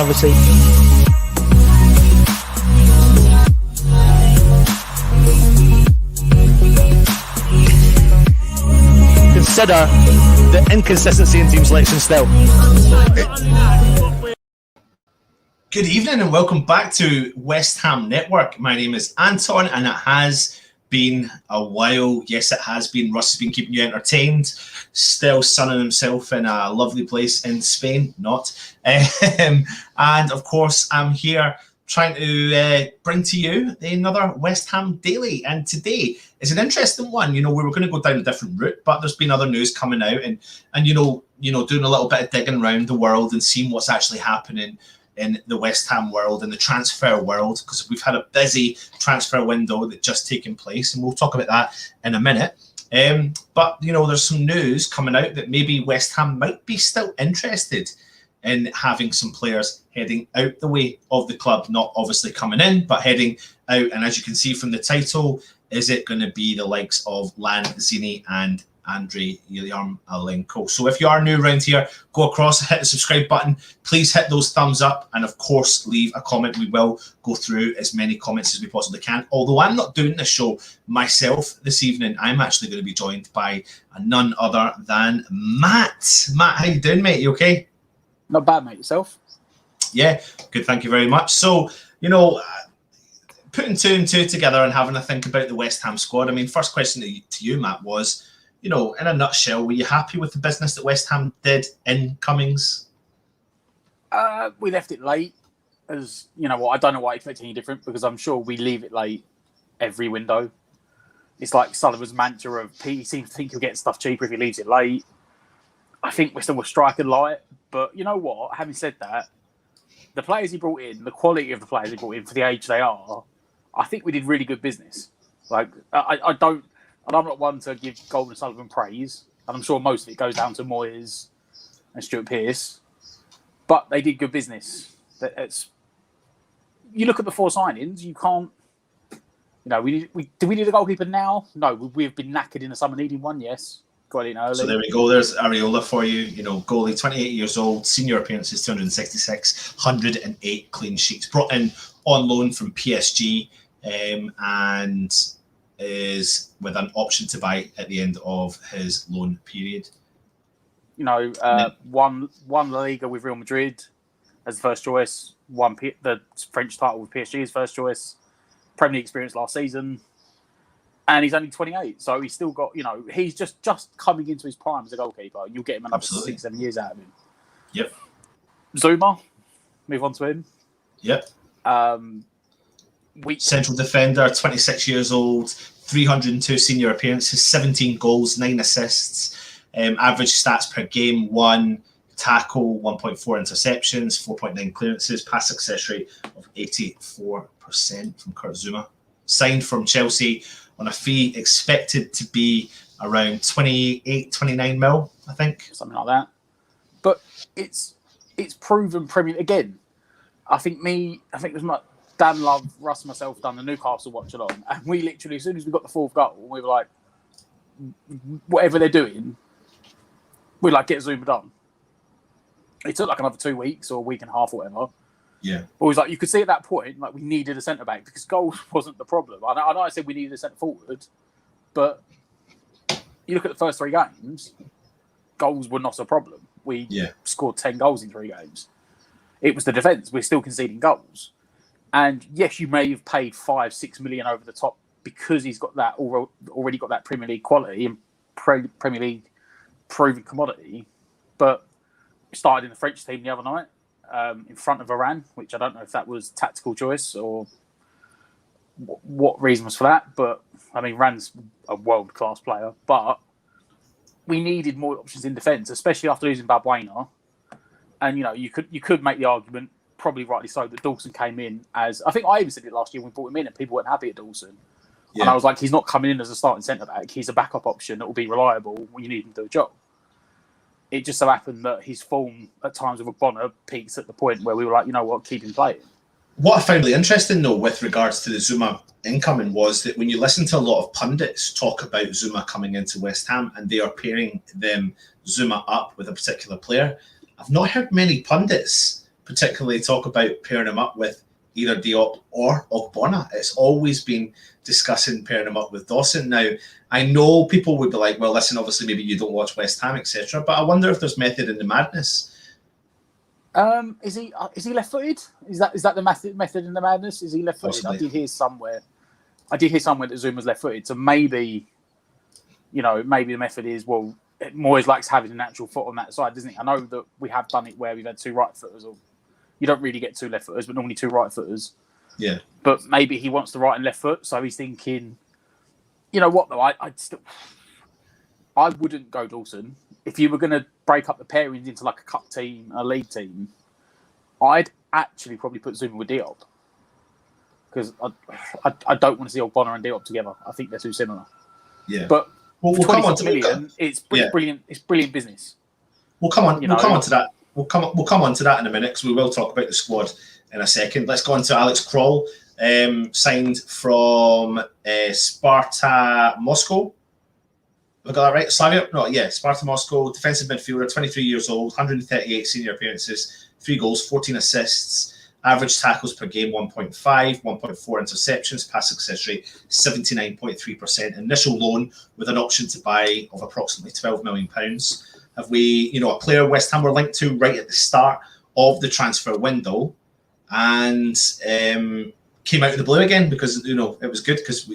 obviously. Consider the inconsistency in team selection still. Good evening and welcome back to West Ham Network. My name is Anton and it has been a while. Yes, it has been. Russ has been keeping you entertained, still sunning himself in a lovely place in Spain, not. And of course, I'm here trying to bring to you another West Ham Daily. And today is an interesting one. You know, we were going to go down a different route, but there's been other news coming out and you know, doing a little bit of digging around the world and seeing what's actually happening in the West Ham world and the transfer world, because we've had a busy transfer window that just taken place, and we'll talk about that in a minute. But you know, there's some news coming out that maybe West Ham might be still interested in having some players heading out the way of the club, not obviously coming in, but heading out. And as you can see from the title, is it going to be the likes of Lanzini and Yarmolenko? So if you are new around here, go across, hit the subscribe button. Please hit those thumbs up and of course leave a comment. We will go through as many comments as we possibly can. Although I'm not doing this show myself this evening, I'm actually going to be joined by none other than Matt. Matt, how you doing, mate? You okay? Not bad, mate. Yourself? Yeah, good. Thank you very much. So, you know, putting two and two together and having a think about the West Ham squad. I mean, first question to you, Matt, was, you know, in a nutshell, were you happy with the business that West Ham did in Cummings? We left it late. As you know, what I don't know why I expect any different, because I'm sure we leave it late every window. It's like Sullivan's mantra of he seems to think he'll get stuff cheaper if he leaves it late. I think we're still striking light, but you know what? Having said that, the players he brought in, the quality of the players he brought in for the age they are, I think we did really good business. Like I'm not one to give Gold and Sullivan praise, and I'm sure most of it goes down to Moyes and Stuart Pearce, but they did good business. You look at the four signings, you can't. You know, do we need a goalkeeper now? No, we've been knackered in the summer needing one. Yes, got in early. So there we go. There's Areola for you. You know, goalie, 28 years old, senior appearances 266, 108 clean sheets. Brought in on loan from PSG, and is with an option to buy at the end of his loan period. You know, won La Liga with Real Madrid as the first choice, won the French title with PSG as first choice, Premier League experience last season, and he's only 28, so he's still got, you know, he's just coming into his prime as a goalkeeper. You'll get him another 6-7 years out of him. Yep. Zuma, move on to him. Yep. Central defender, 26 years old, 302 senior appearances, 17 goals, 9 assists, average stats per game, 1 tackle, 1.4 interceptions, 4.9 clearances, pass success rate of 84% from Kurt Zuma. Signed from Chelsea on a fee expected to be around 28, 29 mil, I think. Something like that. But it's proven Premier again. I think there's much. Dan Love, Russ and myself done the Newcastle watch along, and we literally, as soon as we got the fourth goal, we were like, whatever they're doing, we like get Zuma done. It took like another 2 weeks or a week and a half or whatever. Yeah. But it was like, you could see at that point, like we needed a centre back because goals wasn't the problem. I know I said we needed a centre forward, but you look at the first 3 games, goals were not a problem. We scored 10 goals in 3 games. It was the defence. We're still conceding goals. And yes, you may have paid 5-6 million over the top because he's got that already got that Premier League quality and Premier League proven commodity. But we started in the French team the other night in front of Varane, which I don't know if that was tactical choice or what reason was for that. But I mean, Varane's a world-class player, but we needed more options in defence, especially after losing Balbuena. And you know, you could make the argument, probably rightly so, that Dawson came in as, I think I even said it last year when we brought him in and people weren't happy at Dawson. Yeah. And I was like, he's not coming in as a starting centre-back. He's a backup option that will be reliable when you need him to do a job. It just so happened that his form at times with Bonner peaks at the point where we were like, you know what, keep him playing. What I found really interesting, though, with regards to the Zuma incoming was that when you listen to a lot of pundits talk about Zuma coming into West Ham and they are pairing them Zuma up with a particular player, I've not heard many pundits particularly talk about pairing him up with either Diop or Ogbonna. It's always been discussing pairing him up with Dawson. Now, I know people would be like, well, listen, obviously maybe you don't watch West Ham, etc. But I wonder if there's method in the madness. Is he left-footed? Is that the method in the madness? Is he left-footed? Possibly. I did hear somewhere that Zuma's left-footed. So maybe the method is, well, Moyes likes having a natural foot on that side, doesn't he? I know that we have done it where we've had two right-footers, or you don't really get two left-footers, but normally two right-footers. Yeah. But maybe he wants the right and left foot, so he's thinking, you know what, though? I wouldn't go Dawson. If you were going to break up the pairings into like a cup team, a league team, I'd actually probably put Zuma with Diop. Because I don't want to see Ogbonna and Diop together. I think they're too similar. Yeah. But we'll for come on 26 to million, it's brilliant. It's brilliant business. We'll come on to that. We'll come on to that in a minute, because we will talk about the squad in a second. Let's go on to Alex Kroll, signed from Sparta Moscow. Have I got that right? Slavia? No, yeah, Sparta Moscow, defensive midfielder, 23 years old, 138 senior appearances, 3 goals, 14 assists, average tackles per game 1.5, 1.4 interceptions, pass success rate 79.3%, initial loan with an option to buy of approximately £12 million. Have we, a player West Ham were linked to right at the start of the transfer window, and came out of the blue again because, it was good because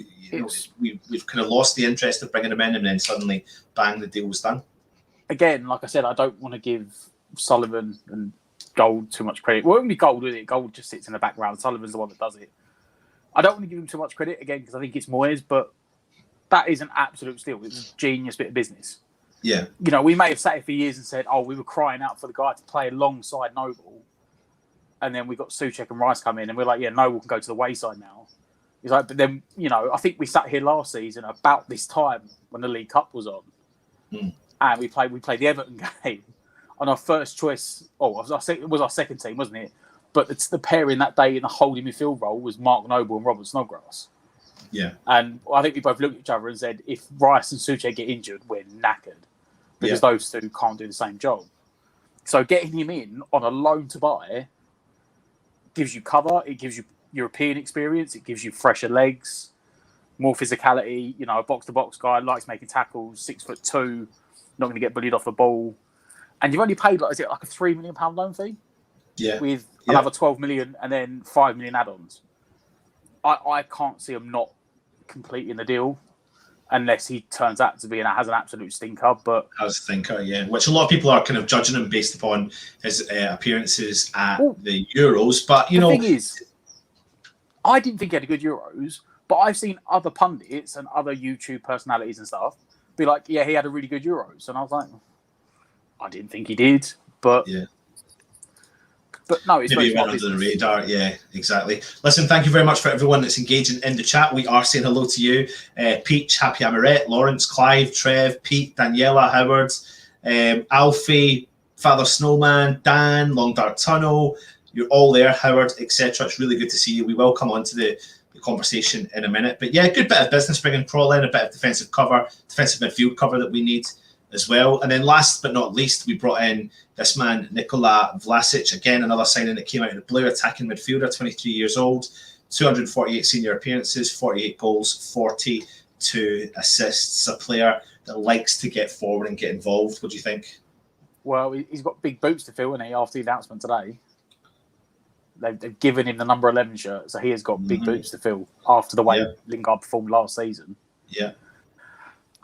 we've kind of lost the interest of bringing him in, and then suddenly, bang, the deal was done. Again, like I said, I don't want to give Sullivan and Gold too much credit. Well, it won't be Gold, is it? Gold just sits in the background. Sullivan's the one that does it. I don't want to give him too much credit, again, because I think it's Moyes, but that is an absolute steal. It's a genius bit of business. Yeah. We may have sat here for years and said, we were crying out for the guy to play alongside Noble. And then we got Souček and Rice come in, and we're like, Noble can go to the wayside now. He's like, but then, I think we sat here last season about this time when the League Cup was on. And we played the Everton game. On our first choice, it was our second team, wasn't it? But it's the pairing that day in the holding midfield role was Mark Noble and Robert Snodgrass. Yeah. And I think we both looked at each other and said, if Rice and Souček get injured, we're knackered. Because those two can't do the same job. So getting him in on a loan to buy gives you cover, it gives you European experience, it gives you fresher legs, more physicality, a box-to-box guy, likes making tackles, 6'2", not going to get bullied off the ball. And you've only paid, like a £3 million loan fee? Yeah. With another 12 million and then 5 million add-ons. I can't see him not completing the deal unless he turns out to be has an absolute stinker. But as a thinker, yeah, which a lot of people are kind of judging him based upon his appearances at the Euros. But the thing is, I didn't think he had a good Euros, but I've seen other pundits and other YouTube personalities and stuff be like, yeah, he had a really good Euros, and I was like, I didn't think he did, but yeah. But no, it's maybe he went under the radar. Yeah, exactly. Listen, thank you very much for everyone that's engaging in the chat. We are saying hello to you. Peach, Happy Amoret, Lawrence, Clive, Trev, Pete, Daniela, Howard, Alfie, Father Snowman, Dan, Long Dark Tunnel. You're all there, Howard, etc. It's really good to see you. We will come on to the conversation in a minute. But yeah, good bit of business bringing Kroll in, a bit of defensive midfield cover that we need as well. And then last but not least, we brought in this man, Nikola Vlasic. Again, another signing that came out of the blue, attacking midfielder, 23 years old, 248 senior appearances, 48 goals, 42 assists. A player that likes to get forward and get involved. What do you think? Well, he's got big boots to fill, hasn't he, after the announcement today? They've given him the number 11 shirt, so he has got big boots to fill after the way Lingard performed last season. Yeah.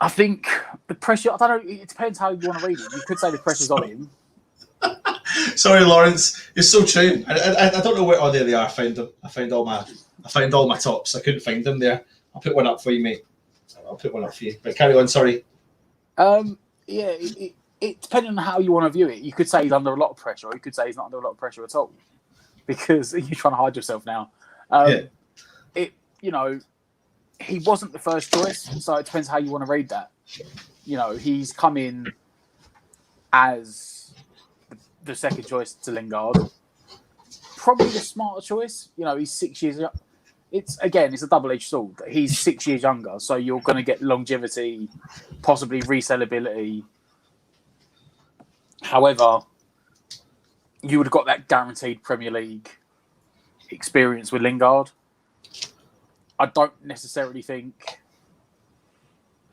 I think the pressure, I don't know, it depends how you want to read it. You could say the pressure's on him. Sorry, Lawrence. It's so true. I don't know where. Oh, there they are. I found them. I found all my tops. I couldn't find them there. I'll put one up for you, mate. I'll put one up for you. But carry on, sorry. Yeah, it depending on how you want to view it. You could say he's under a lot of pressure, or you could say he's not under a lot of pressure at all. Because you're trying to hide yourself now. He wasn't the first choice, so it depends how you want to read that. He's come in as the second choice to Lingard. Probably the smarter choice. He's 6 years. It's a double-edged sword. He's 6 years younger, so you're going to get longevity, possibly resellability. However, you would have got that guaranteed Premier League experience with Lingard. I don't necessarily think.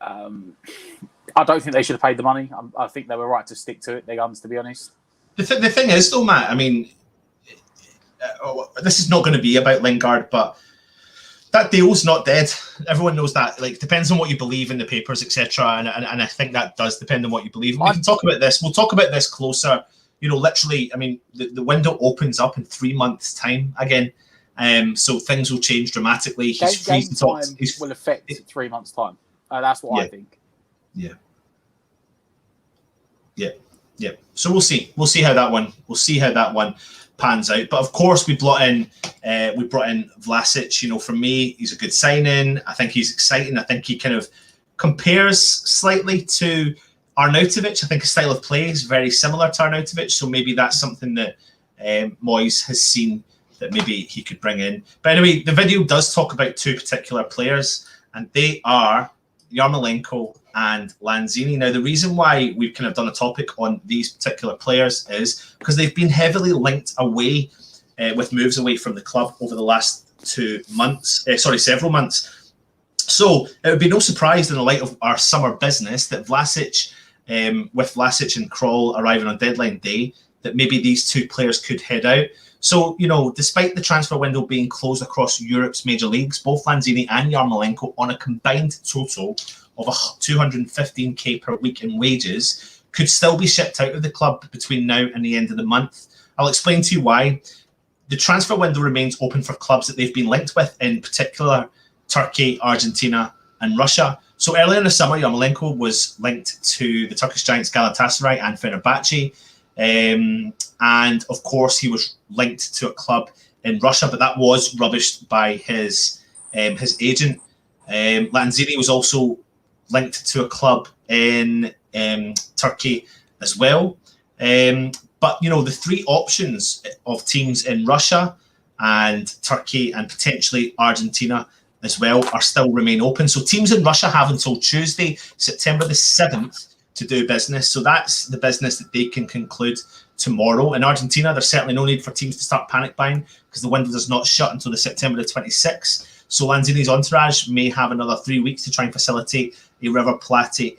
I don't think they should have paid the money. I think they were right to stick to it. Their guns, to be honest. The thing is, though, Matt. I mean, this is not going to be about Lingard, but that deal's not dead. Everyone knows that. Like, depends on what you believe in the papers, etc. And I think that does depend on what you believe. We can talk about this. We'll talk about this closer. You know, literally, I mean, the window opens up in 3 months' time again. So things will change dramatically. Game time will affect 3 months' time. That's what I think. Yeah. So we'll see. We'll see how that one pans out. But of course, we brought in Vlasic. You know, for me, he's a good signing. I think he's exciting. I think he kind of compares slightly to Arnautovic. I think his style of play is very similar to Arnautovic. So maybe that's something that Moyes has seen that maybe he could bring in. But anyway, the video does talk about two particular players, and they are Yarmolenko and Lanzini. Now, the reason why we've kind of done a topic on these particular players is because they've been heavily linked away with moves away from the club over the last several months. So it would be no surprise in the light of our summer business that Vlasic, with Vlasic and Kroll arriving on deadline day, that maybe these two players could head out. So, you know, despite the transfer window being closed across Europe's major leagues, both Lanzini and Yarmolenko, on a combined total of 215k per week in wages, could still be shipped out of the club between now and the end of the month. I'll explain to you why. The transfer window remains open for clubs that they've been linked with, in particular Turkey, Argentina, and Russia. So earlier in the summer, Yarmolenko was linked to the Turkish giants Galatasaray and Fenerbahce. And of course, he was linked to a club in Russia, but that was rubbished by his agent. Lanzini was also linked to a club in Turkey as well. But, you know, the three options of teams in Russia and Turkey and potentially Argentina as well are still remain open. So teams in Russia have until Tuesday, September the 7th, to do business. So that's the business that they can conclude tomorrow. In Argentina, there's certainly no need for teams to start panic buying because the window does not shut until the September the 26th. So Lanzini's entourage may have another 3 weeks to try and facilitate a River Plate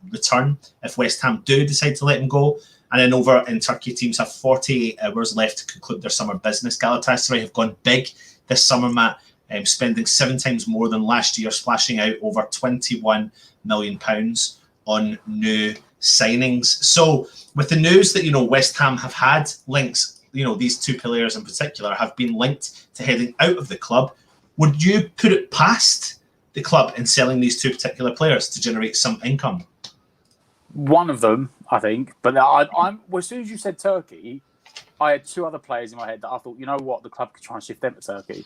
return if West Ham do decide to let him go. And then over in Turkey, teams have 48 hours left to conclude their summer business. Galatasaray have gone big this summer, Matt, spending 7 times more than last year, splashing out over £21 million on new signings. So with the news that, you know, West Ham have had links, you know, these two players in particular have been linked to heading out of the club, would you put it past the club in selling these two particular players to generate some income? One of them, I think. But well, as soon as you said Turkey, I had two other players in my head that I thought, you know what, the club could try and shift them to Turkey.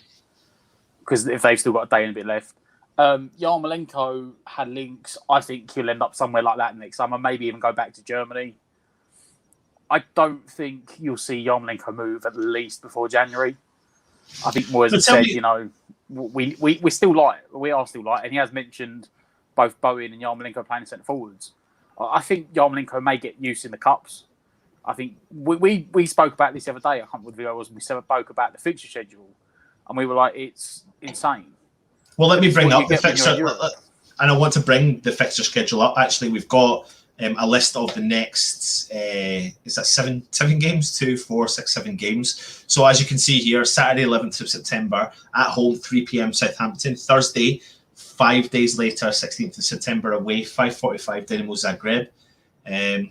Because if they've still got a day and a bit left. Yarmolenko had links. I think he'll end up somewhere like that next summer, maybe even go back to Germany. I don't think you'll see Yarmolenko move at least before January. I think Moyes has said, you know, we're still light. We are still light. And he has mentioned both Bowen and Yarmolenko playing centre forwards. I think Yarmolenko may get use in the cups. I think we spoke about this the other day. I can't remember what the video was. We spoke about the fixture schedule. And we were like, it's insane. Well, let me bring up the fixture, and I want to bring the fixture schedule up. Actually, we've got a list of the next, is that seven games? 2, 4, 6, 7 games. So as you can see here, Saturday, 11th of September, at home, 3 p.m. Southampton. Thursday, 5 days later, 16th of September, away, 5:45 Dinamo Zagreb.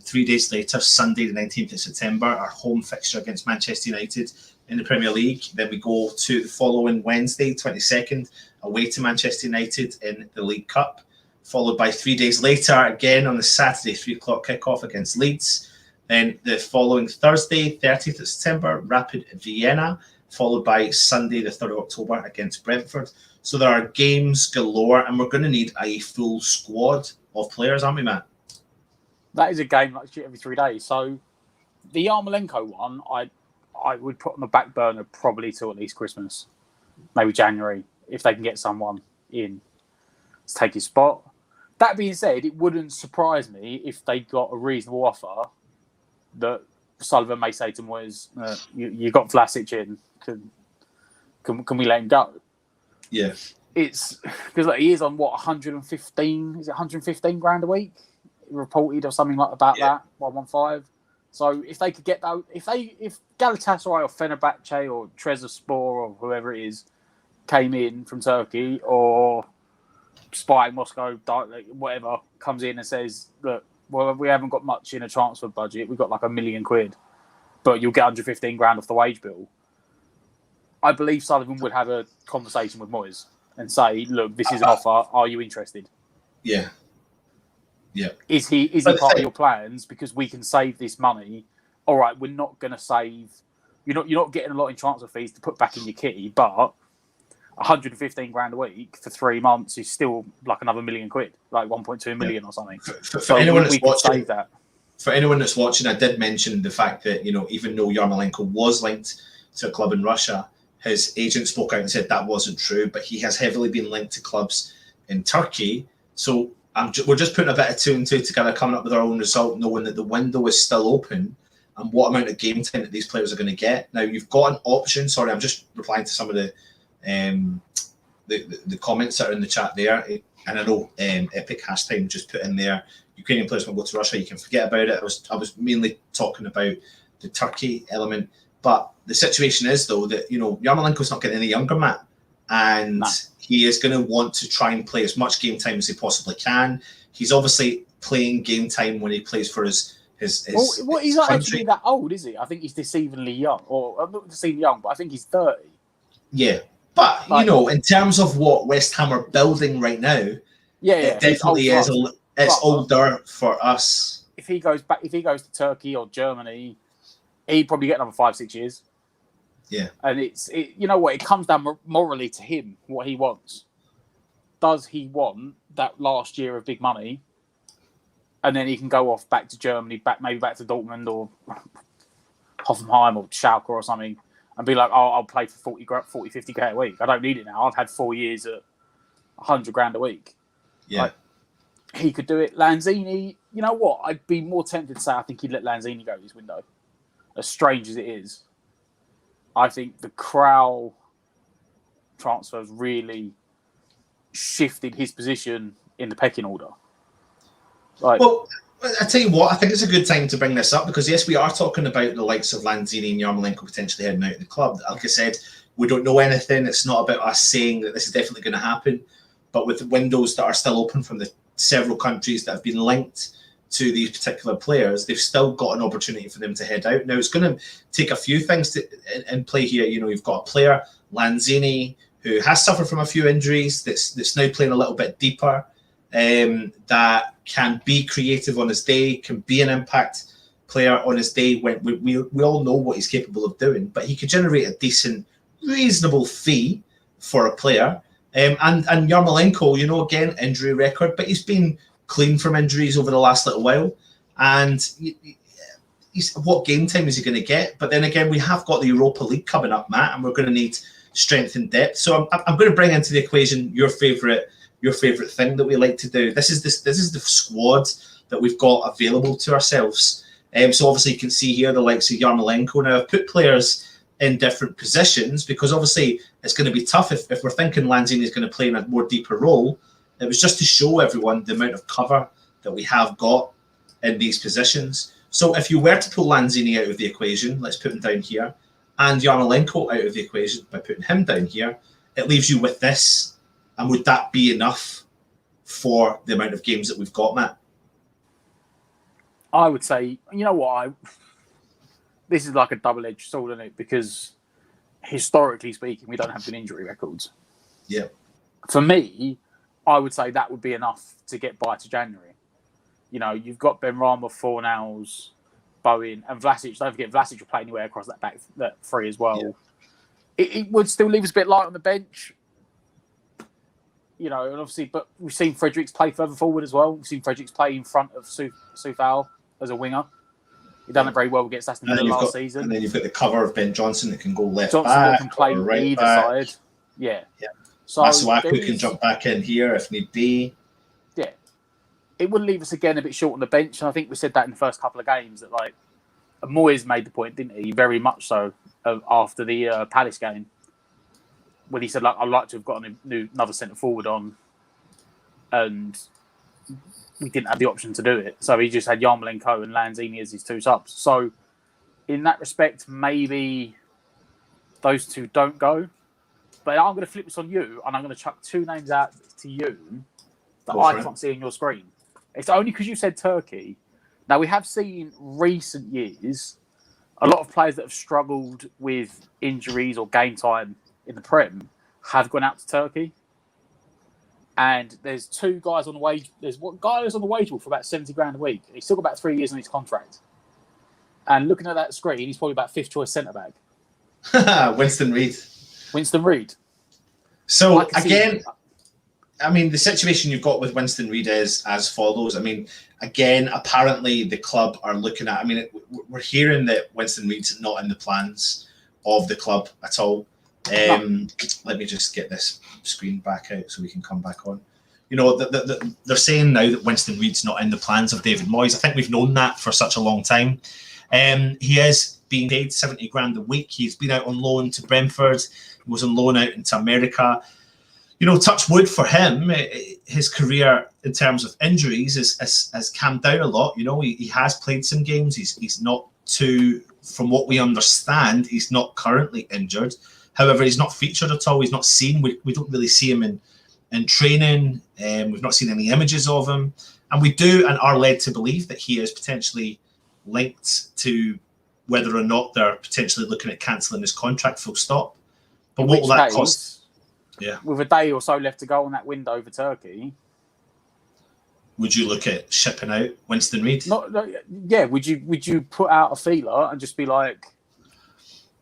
3 days later, Sunday, the 19th of September, our home fixture against Manchester United in the Premier League. Then we go to the following Wednesday, 22nd, away to Manchester United in the League Cup, followed by 3 days later, again on the Saturday, 3 o'clock kickoff against Leeds. Then the following Thursday, 30th of September, Rapid Vienna, followed by Sunday, the 3rd of October against Brentford. So there are games galore, and we're going to need a full squad of players, aren't we, Matt? That is a game like shit every 3 days. So the Yarmolenko one, I would put on the back burner probably till at least Christmas, maybe January, if they can get someone in to take his spot. That being said, it wouldn't surprise me if they got a reasonable offer that Sullivan may say to Moyes, you got Vlasic in. Can we let him go? Yeah. It's because he is on 115? Is it 115 grand a week? Reported or something like that. 115. So if they could get that, if Galatasaray or Fenerbahce or Trabzonspor or whoever it is came in from Turkey, or Spy Moscow, whatever, comes in and says, look, well, we haven't got much in a transfer budget. We've got like £1 million, but you'll get 115 grand off the wage bill. I believe Sullivan would have a conversation with Moyes and say, look, this is an offer. Are you interested? Yeah. Yeah. Is he part of your plans? Because we can save this money. All right, we're not going to save. You're not getting a lot in transfer fees to put back in your kitty, but 115 grand a week for 3 months is still like another £1 million, like 1.2 million or something. For anyone that's watching, for anyone that's watching, I did mention the fact that, even though Yarmolenko was linked to a club in Russia, his agent spoke out and said that wasn't true, but he has heavily been linked to clubs in Turkey. So we're just putting a bit of 2 and 2 together, coming up with our own result, knowing that the window is still open and what amount of game time that these players are going to get. Now, you've got an option. Sorry, I'm just replying to some of the comments that are in the chat there. And I know Epic Hashtime just put in there, Ukrainian players will go to Russia, you can forget about it. I was mainly talking about the Turkey element. But the situation is, though, that, Yarmolenko's not getting any younger, Matt. And he is going to want to try and play as much game time as he possibly can. He's obviously playing game time when he plays for his he's not actually that old, is he? I think he's deceivingly young. Or, I'm not deceivingly young, but I think he's 30. Yeah. But, in terms of what West Ham are building right now, it definitely is. It's older for us. If he goes to Turkey or Germany, he'd probably get another 5-6 years. Yeah. And it comes down morally to him, what he wants. Does he want that last year of big money? And then he can go off back to Germany, maybe back to Dortmund or Hoffenheim or Schalke or something, and be like, I'll play for 40, 50k a week. I don't need it now. I've had 4 years at 100 grand a week. Yeah. He could do it. Lanzini, you know what? I'd be more tempted to say I think he'd let Lanzini go this window. As strange as it is, I think the Krau transfer has really shifted his position in the pecking order. Well, I tell you what, I think it's a good time to bring this up because, yes, we are talking about the likes of Lanzini and Yarmolenko potentially heading out of the club. Like I said, we don't know anything. It's not about us saying that this is definitely going to happen. But with the windows that are still open from the several countries that have been linked to these particular players, they've still got an opportunity for them to head out. Now, it's going to take a few things in play here. You've got a player, Lanzini, who has suffered from a few injuries, that's now playing a little bit deeper, that can be creative on his day, can be an impact player on his day. When we all know what he's capable of doing, but he could generate a decent, reasonable fee for a player. And Yarmolenko, again, injury record, but he's been clean from injuries over the last little while. And what game time is he going to get? But then again, we have got the Europa League coming up, Matt, and we're going to need strength and depth. So I'm going to bring into the equation your favourite thing that we like to do. This is the squad that we've got available to ourselves. So obviously you can see here the likes of Yarmolenko. Now I've put players in different positions because obviously it's going to be tough if we're thinking Lanzini is going to play in a more deeper role. It was just to show everyone the amount of cover that we have got in these positions. So if you were to pull Lanzini out of the equation, let's put him down here, and Yarmolenko out of the equation by putting him down here, it leaves you with this. And would that be enough for the amount of games that we've got, Matt? I would say, you know what, this is like a double-edged sword, isn't it? Because historically speaking, we don't have good injury records. Yeah. For me, I would say that would be enough to get by to January. You've got Benrahma, Fornals, Bowen, and Vlasic. Don't forget, Vlasic will play anywhere across that three as well. Yeah. It would still leave us a bit light on the bench. And obviously, but we've seen Fredericks play further forward as well. We've seen Fredericks play in front of Soufal as a winger. He done it very well against Aston Villa last season. And then you've got the cover of Ben Johnson that can go left Johnson back can play or right either back. side. Yeah. So Masuaku can jump back in here if need be. Yeah. It would leave us again a bit short on the bench. And I think we said that in the first couple of games that Moyes made the point, didn't he? Very much so after the Palace game, when he said, like, I'd like to have got another centre forward on, and we didn't have the option to do it. So he just had Yarmolenko and Lanzini as his two subs. So in that respect, maybe those two don't go. But I'm going to flip this on you, and I'm going to chuck two names out to you that I can't see on your screen. It's only because you said Turkey. Now, we have seen recent years a lot of players that have struggled with injuries or game time in the Prem have gone out to Turkey. And there's two guys on the wage. There's one guy who's on the wage bill for about 70 grand a week. He's still got about 3 years on his contract. And looking at that screen, he's probably about fifth choice centre back. Winston Reid. Winston Reid. So again, I mean, the situation you've got with Winston Reid is as follows. I mean, again, apparently the club are looking at. I mean, we're hearing that Winston Reid's not in the plans of the club at all. Let me just get this screen back out so we can come back on. You know, they're saying now that Winston Reid's not in the plans of David Moyes. I think we've known that for such a long time. He is being paid 70 grand a week. He's been out on loan to Brentford. He was on loan out into America. You know, touch wood for him, his career in terms of injuries has calmed down a lot. You know, he has played some games. He's not too, from what we understand, he's not currently injured. However, he's not featured at all. He's not seen. We don't really see him in training. We've not seen any images of him. And we do and are led to believe that he is potentially linked to whether or not they're potentially looking at cancelling his contract full stop. But what will that cost? Yeah. With a day or so left to go on that window for Turkey, would you look at shipping out Winston Reid? Yeah. Would you put out a feeler and just be like,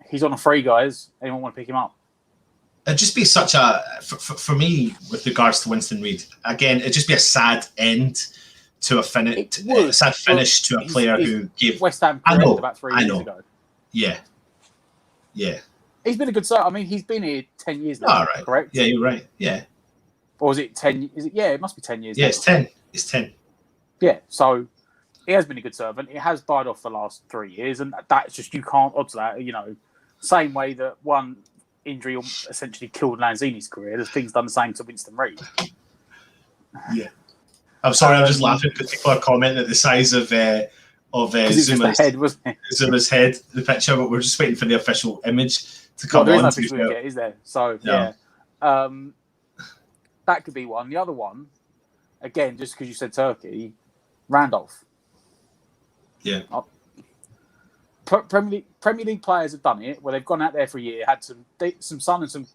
he's on a free, guys. Anyone want to pick him up? It'd just be such a for me with regards to Winston Reid. Again, it'd just be a sad end to a sad finish to a player who gave West Ham about 3 years ago. Yeah. He's been a good I mean, he's been here 10 years now. All right. Correct? Yeah, you're right. Yeah. Or is it 10? Is it? Yeah, it must be 10 years. Yeah, it's 10. It's 10. Yeah. So he has been a good servant. He has died off the last 3 years, and that's just, you can't odds that. You know, same way that one injury essentially killed Lanzini's career. There's things done the same to Winston Reid. Yeah. I'm sorry, I'm just laughing because people are commenting at the size of Zuma's head, wasn't it? Zuma's head, the picture, but we're just waiting for the official image to come on. There is no picture we get, is there? So, yeah. That could be one. The other one, again, just because you said Turkey, Randolph. Yeah. Premier League players have done it, where they've gone out there for a year, had some sun and some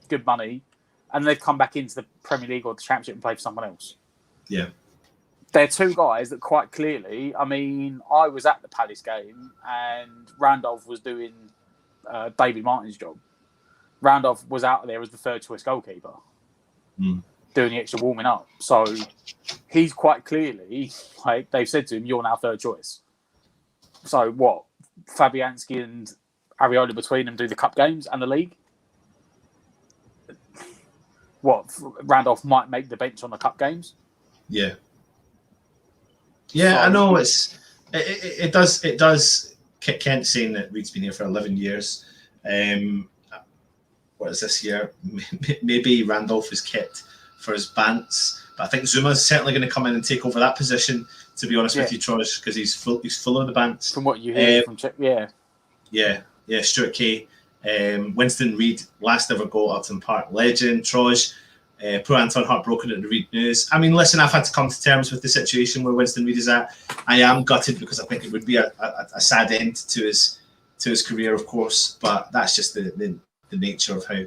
good money, and they've come back into the Premier League or the Championship and played for someone else. Yeah. They're two guys that quite clearly, I mean, I was at the Palace game and Randolph was doing David Martin's job. Randolph was out there as the third choice goalkeeper, doing the extra warming up. So he's quite clearly, like, they've said to him, you're now third choice. So what? Fabianski and Areola between them do the cup games and the league? What? Randolph might make the bench on the cup games? Yeah. Yeah, so, I know it does. Kent saying that Reid's been here for 11 years. What is this year? Maybe Randolph is kept for his bants, but I think Zuma's certainly going to come in and take over that position. To be honest with you, Trosh, because he's full of the bants. From what you hear from Stuart Kay, Winston Reid, last ever goal, Upton Park legend. Trosh. Poor Anton heartbroken at the Reid news. I mean, listen, I've had to come to terms with the situation where Winston Reid is at. I am gutted because I think it would be a sad end to his career, of course. But that's just the nature of how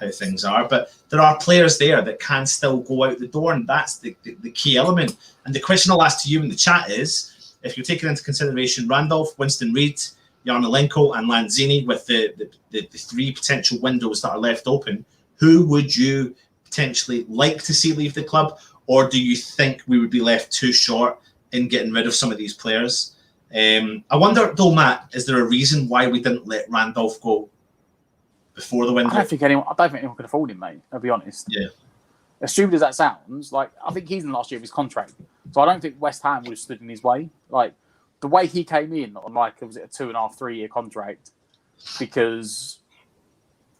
things are. But there are players there that can still go out the door, and that's the key element. And the question I'll ask to you in the chat is, if you're taking into consideration Randolph, Winston Reid, Yarmolenko, and Lanzini with the three potential windows that are left open, who would you potentially like to see leave the club, or do you think we would be left too short in getting rid of some of these players? I wonder, though, Matt, is there a reason why we didn't let Randolph go before the window? I don't think anyone could afford him, mate. I'll be honest. Yeah. As stupid as that sounds, like, I think he's in the last year of his contract, so I don't think West Ham would have stood in his way. Like, the way he came in on was it a 2.5, 3 year contract because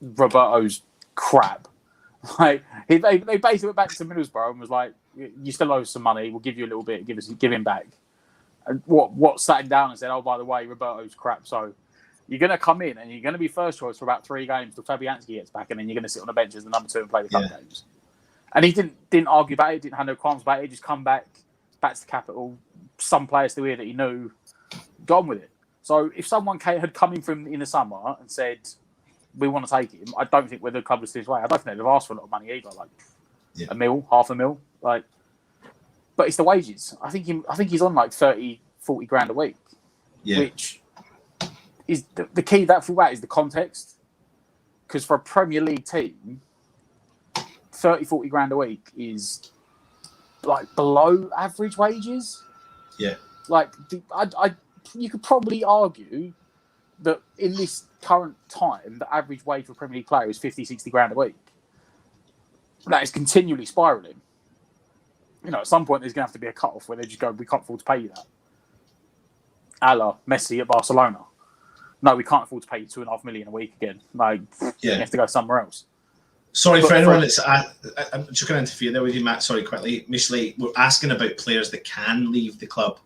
Roberto's crap. Like they basically went back to Middlesbrough and was like, "You still owe us some money. We'll give you a little bit. Give him back." And what sat him down and said, "Oh, by the way, Roberto's crap. So you're going to come in and you're going to be first choice for about 3 games till Fabianski gets back, and then you're going to sit on the bench as the number 2 and play the cup games." And he didn't argue about it. Didn't have no qualms about it. He just come back to the capital. Some players still here that he knew, got on with it. So if someone had come in from in the summer and said, "We want to take him," I don't think we're the club this way. I don't think they'd have asked for a lot of money either, like $1 million, $500,000. Like, but it's the wages. I think he's on like 30, 40 grand a week, which is the key. For that is the context, because for a Premier League team, 30, 40 grand a week is like below average wages. Yeah, like you could probably argue that in this current time, the average wage for a Premier League player is 50, 60 grand a week. That is continually spiralling. At some point, there's going to have to be a cut-off where they just go, "We can't afford to pay you that." A la Messi at Barcelona. No, we can't afford to pay you $2.5 million a week again. Like, you have to go somewhere else. Sorry for anyone that's... I'm just going to interfere there with you, Matt. Sorry, quickly. Mishley, we're asking about players that can leave the club.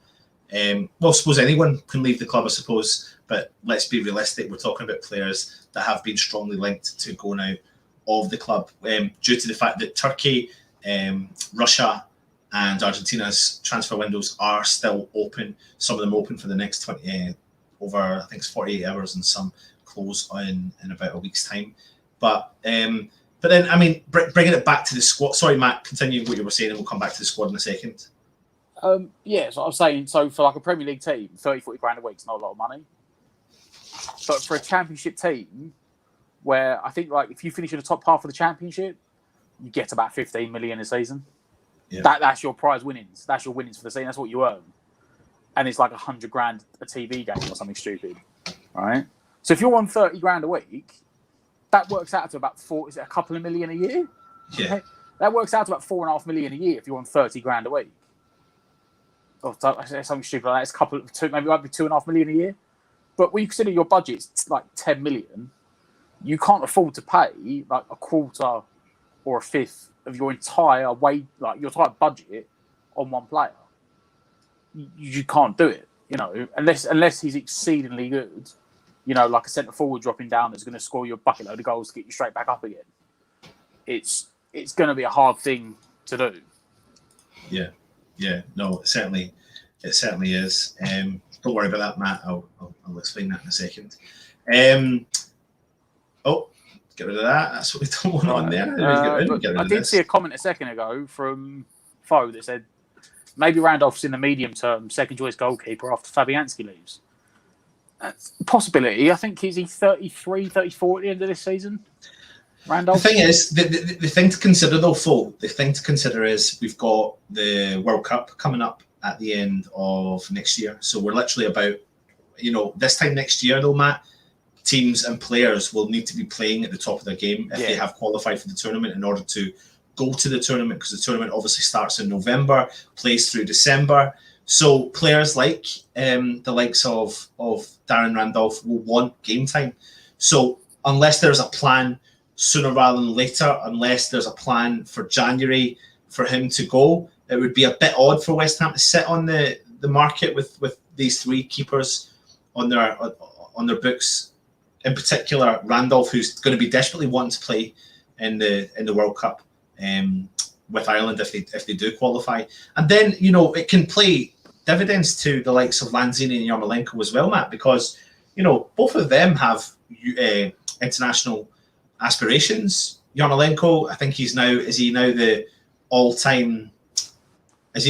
Well, I suppose anyone can leave the club, I suppose. But let's be realistic. We're talking about players that have been strongly linked to going out of the club due to the fact that Turkey, Russia and Argentina's transfer windows are still open. Some of them open for the next 20, over, I think it's 48 hours, and some close in about a week's time. But then, I mean, bringing it back to the squad. Sorry, Matt, continue what you were saying, and we'll come back to the squad in a second. So I was saying, so for like a Premier League team, 30, 40 grand a week is not a lot of money. But for a Championship team, where I think like if you finish in the top half of the Championship, you get about 15 million a season. Yeah. That's your prize winnings. That's your winnings for the season. That's what you earn. And it's like 100 grand a TV game or something stupid, right? So if you're on 30 grand a week, that works out to about is it a couple of million a year? Yeah. Okay? That works out to about 4.5 million a year if you're on 30 grand a week. Or something stupid like that. It's maybe it might be 2.5 million a year. But when you consider your budget's like 10 million, you can't afford to pay like a quarter or a fifth of your entire wage, like your entire budget on one player. You can't do it, unless he's exceedingly good, like a centre forward dropping down that's going to score you a bucket load of goals to get you straight back up again. It's going to be a hard thing to do. Yeah, no, it certainly is. Don't worry about that, Matt. I'll explain that in a second. Get rid of that. That's what we don't want on there. I did see a comment a second ago from Fo that said maybe Randolph's in the medium term second choice goalkeeper after Fabianski leaves. That's a possibility. I think he's 33, 34 at the end of this season. Randolph. The thing is, the thing to consider though, Fo, the thing to consider is we've got the World Cup coming up at the end of next year. So we're literally about, this time next year though, Matt, teams and players will need to be playing at the top of their game if they have qualified for the tournament in order to go to the tournament, because the tournament obviously starts in November, plays through December. So players like the likes of Darren Randolph will want game time. So unless there's a plan sooner rather than later, unless there's a plan for January for him to go, it would be a bit odd for West Ham to sit on the market with these 3 keepers on their books. In particular, Randolph, who's going to be desperately wanting to play in the World Cup with Ireland if they do qualify. And then, it can play dividends to the likes of Lanzini and Yarmolenko as well, Matt, because, both of them have international aspirations. Yarmolenko, I think is he now the all-time... Is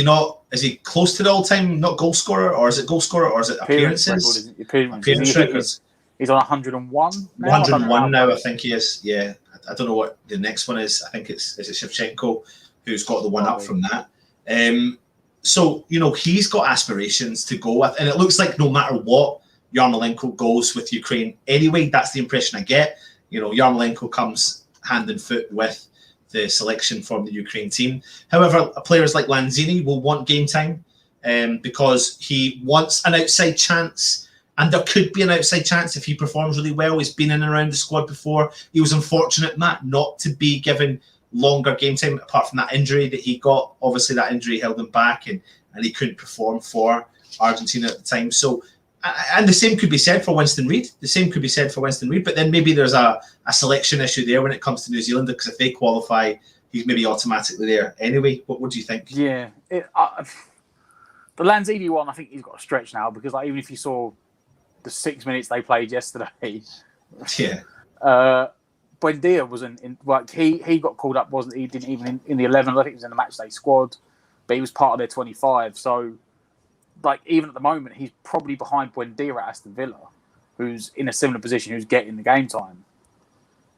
he close to the all-time not goal scorer, or is it goal scorer, or is it appearances? Appearance records. He's on 101 now. 101 now, I think he is. Yeah, I don't know what the next one is. I think is it Shevchenko, who's got the one up from that. So he's got aspirations to go with, and it looks like no matter what, Yarmolenko goes with Ukraine anyway. That's the impression I get. Yarmolenko comes hand and foot with the selection from the Ukraine team. However, players like Lanzini will want game time. because he wants an outside chance, and there could be an outside chance if he performs really well. He's been in and around the squad before. He was unfortunate, Matt, not to be given longer game time, apart from that injury that he got. Obviously, that injury held him back, and he couldn't perform for Argentina at the time. So, and the same could be said for Winston Reid. But then maybe there's a selection issue there when it comes to New Zealand, because if they qualify, he's maybe automatically there anyway. What do you think? Yeah. The Lanzini one, I think he's got a stretch now, because like even if you saw the 6 minutes they played yesterday, Buendia wasn't in. Like he got called up, wasn't he? Didn't even in the 11. I think he was in the matchday squad, but he was part of their 25. So, like even at the moment, he's probably behind Buendia at Aston Villa, who's in a similar position, who's getting the game time.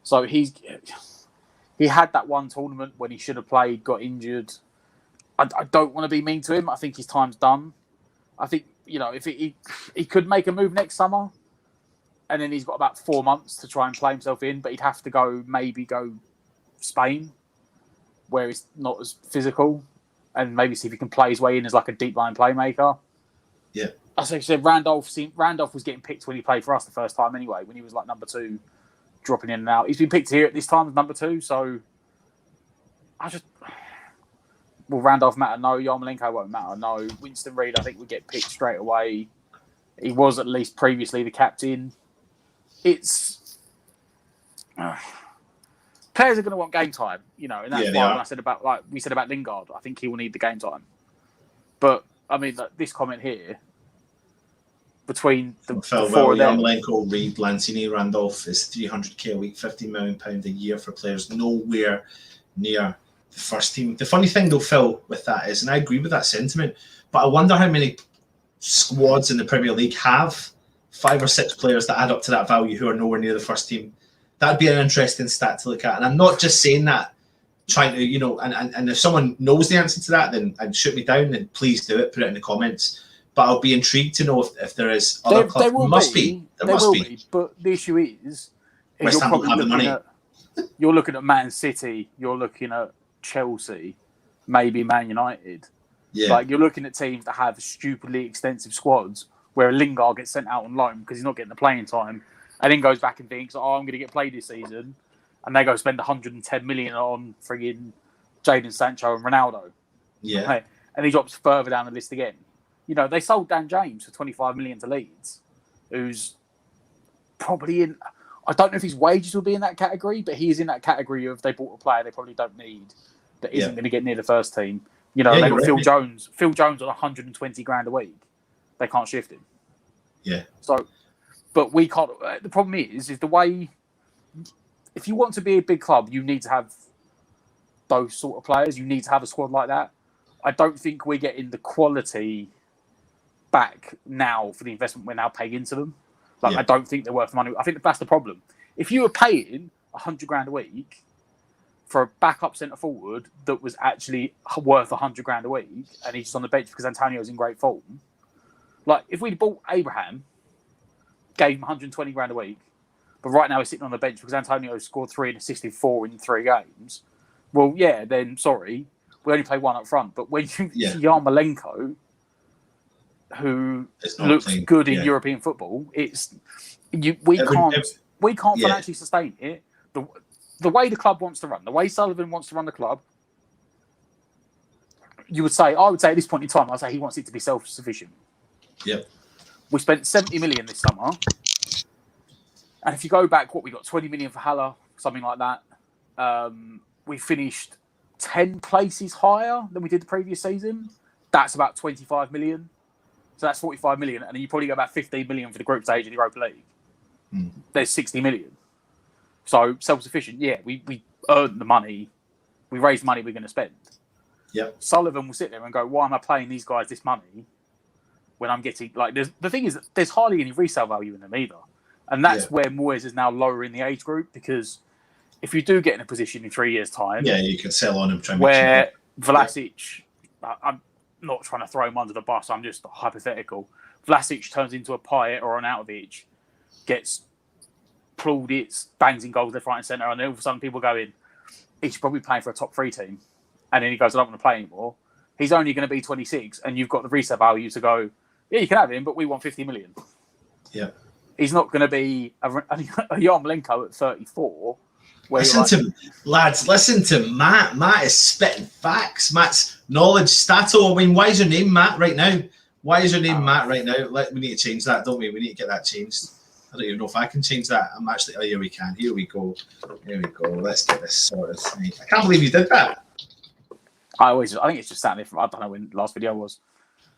So he had that one tournament when he should have played, got injured. I don't want to be mean to him. I think his time's done. I think, if he could make a move next summer, and then he's got about 4 months to try and play himself in, but he'd have to go Spain, where it's not as physical, and maybe see if he can play his way in as like a deep line playmaker. Yeah. As I said, Randolph was getting picked when he played for us the first time anyway, when he was like number 2, dropping in and out. He's been picked here at this time as number 2, so will Randolph matter? No. Yarmolenko won't matter? No. Winston Reid, I think, would get picked straight away. He was at least previously the captain. It's players are going to want game time, and that's why when I said about we said about Lingard, I think he will need the game time. But I mean, this comment here between the four of them, Yarmolenko, Reid, Lanzini, Randolph is £300k a week, £50 million a year for players nowhere near the first team. The funny thing though, Phil, with that is, and I agree with that sentiment, but I wonder how many squads in the Premier League have 5 or 6 players that add up to that value who are nowhere near the first team. That'd be an interesting stat to look at. And I'm not just saying that trying to, and if someone knows the answer to that, then and shoot me down, then please do it, put it in the comments. But I'll be intrigued to know if there is other clubs. There must be. But the issue is West Ham don't have the money. You're looking at Man City, you're looking at Chelsea, maybe Man United. Yeah. Like you're looking at teams that have stupidly extensive squads where Lingard gets sent out on loan because he's not getting the playing time, and then goes back and thinks, "Oh, I'm going to get played this season," and they go spend 110 million on frigging Jadon Sancho and Ronaldo. Yeah. Okay? And he drops further down the list again. They sold Dan James for 25 million to Leeds, who's probably in. I don't know if his wages will be in that category, but he is in that category of they bought a player they probably don't need that isn't going to get near the first team. They got Phil Jones. Phil Jones on 120 grand a week. They can't shift him. Yeah. So, but we can't. The problem is the way. If you want to be a big club, you need to have those sort of players. You need to have a squad like that. I don't think we're getting the quality back now for the investment we're now paying into them. I don't think they're worth the money. I think that's the problem. If you were paying 100 grand a week for a backup centre forward that was actually worth 100 grand a week, and he's just on the bench because Antonio's in great form. Like if we'd bought Abraham, gave him 120 grand a week, but right now he's sitting on the bench because Antonio scored 3 and assisted 4 in 3 games. Well, yeah, then sorry, we only play 1 up front. But when you see Yarmolenko, who looks good in European football, we can't financially sustain it. The way the club wants to run, the way Sullivan wants to run the club, I would say at this point in time, I'd say he wants it to be self-sufficient. Yep. We spent 70 million this summer. And if you go back, we got 20 million for Haller, something like that. We finished 10 places higher than we did the previous season. That's about 25 million. So that's 45 million. And then you probably get about 15 million for the group stage of the Europa League. There's 60 million. So self-sufficient, we earned the money. We raised money we're going to spend. Yep. Sullivan will sit there and go, why am I paying these guys this money when I'm getting... the thing is that there's hardly any resale value in them either. And that's where Moyes is now lowering the age group, because if you do get in a position in 3 years' time... Yeah, you can sell on him. Where Vlasic... I'm not trying to throw him under the bus, I'm just hypothetical. Vlasic turns into a Payet or an Outovich, gets plaudits, bangs in goals left, right and centre, and then all of a sudden people go in, he should probably be playing for a top 3 team. And then he goes, I don't want to play anymore. he's only going to be 26, and you've got the resale value to go, yeah, you can have him, but we want 50 million. Yeah. He's not going to be a Yarmolenko at 34. Listen to Matt. Matt is spitting facts. Matt's knowledge, stato. I mean, why is your name Matt right now? Why is your name Matt right now? We need to change that, don't we? We need to get that changed. I don't even know if I can change that. I'm actually, oh, here we can. Here we go. Let's get this sorted. I can't believe you did that. I think it's just sat there from, I don't know when the last video was.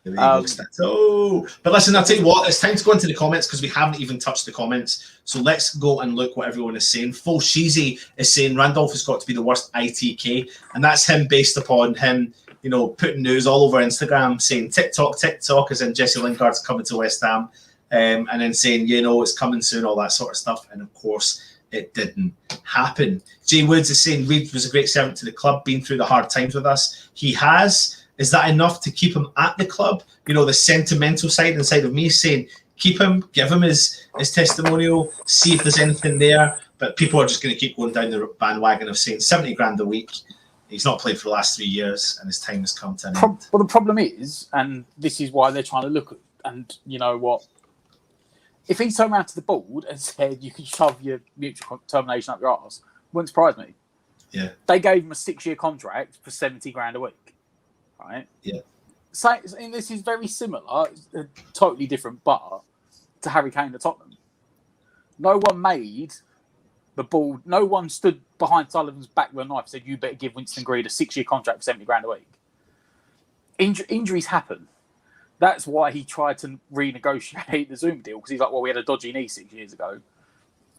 There you go, stato. But listen, I'll tell you what, it's time to go into the comments because we haven't even touched the comments. So let's go and look what everyone is saying. Full Sheezy is saying Randolph has got to be the worst ITK. And that's him based upon him, you know, putting news all over Instagram saying TikTok, as in Jesse Lingard's coming to West Ham. And then saying, you know, it's coming soon, all that sort of stuff. And of course, it didn't happen. Jay Woods is saying Reid was a great servant to the club, been through the hard times with us. He has. Is that enough to keep him at the club? You know, the sentimental side inside of me is saying, keep him, give him his testimonial, see if there's anything there. But people are just going to keep going down the bandwagon of saying 70 grand a week. He's not played for the last 3 years and his time has come to an end. Well, the problem is, and this is why they're trying to look at, and you know what? If he turned around to the board and said, you can shove your mutual termination up your arse, wouldn't surprise me. Yeah. They gave him a 6-year contract for 70 grand a week. Right. Yeah. So and this is very similar, totally different, but to Harry Kane at Tottenham. No one made the ball. No one stood behind Sullivan's back with a knife and said, "You better give Winston Greed a 6-year contract for 70 grand a week." Injuries happen. That's why he tried to renegotiate the Zoom deal because he's like, "Well, we had a dodgy knee 6 years ago.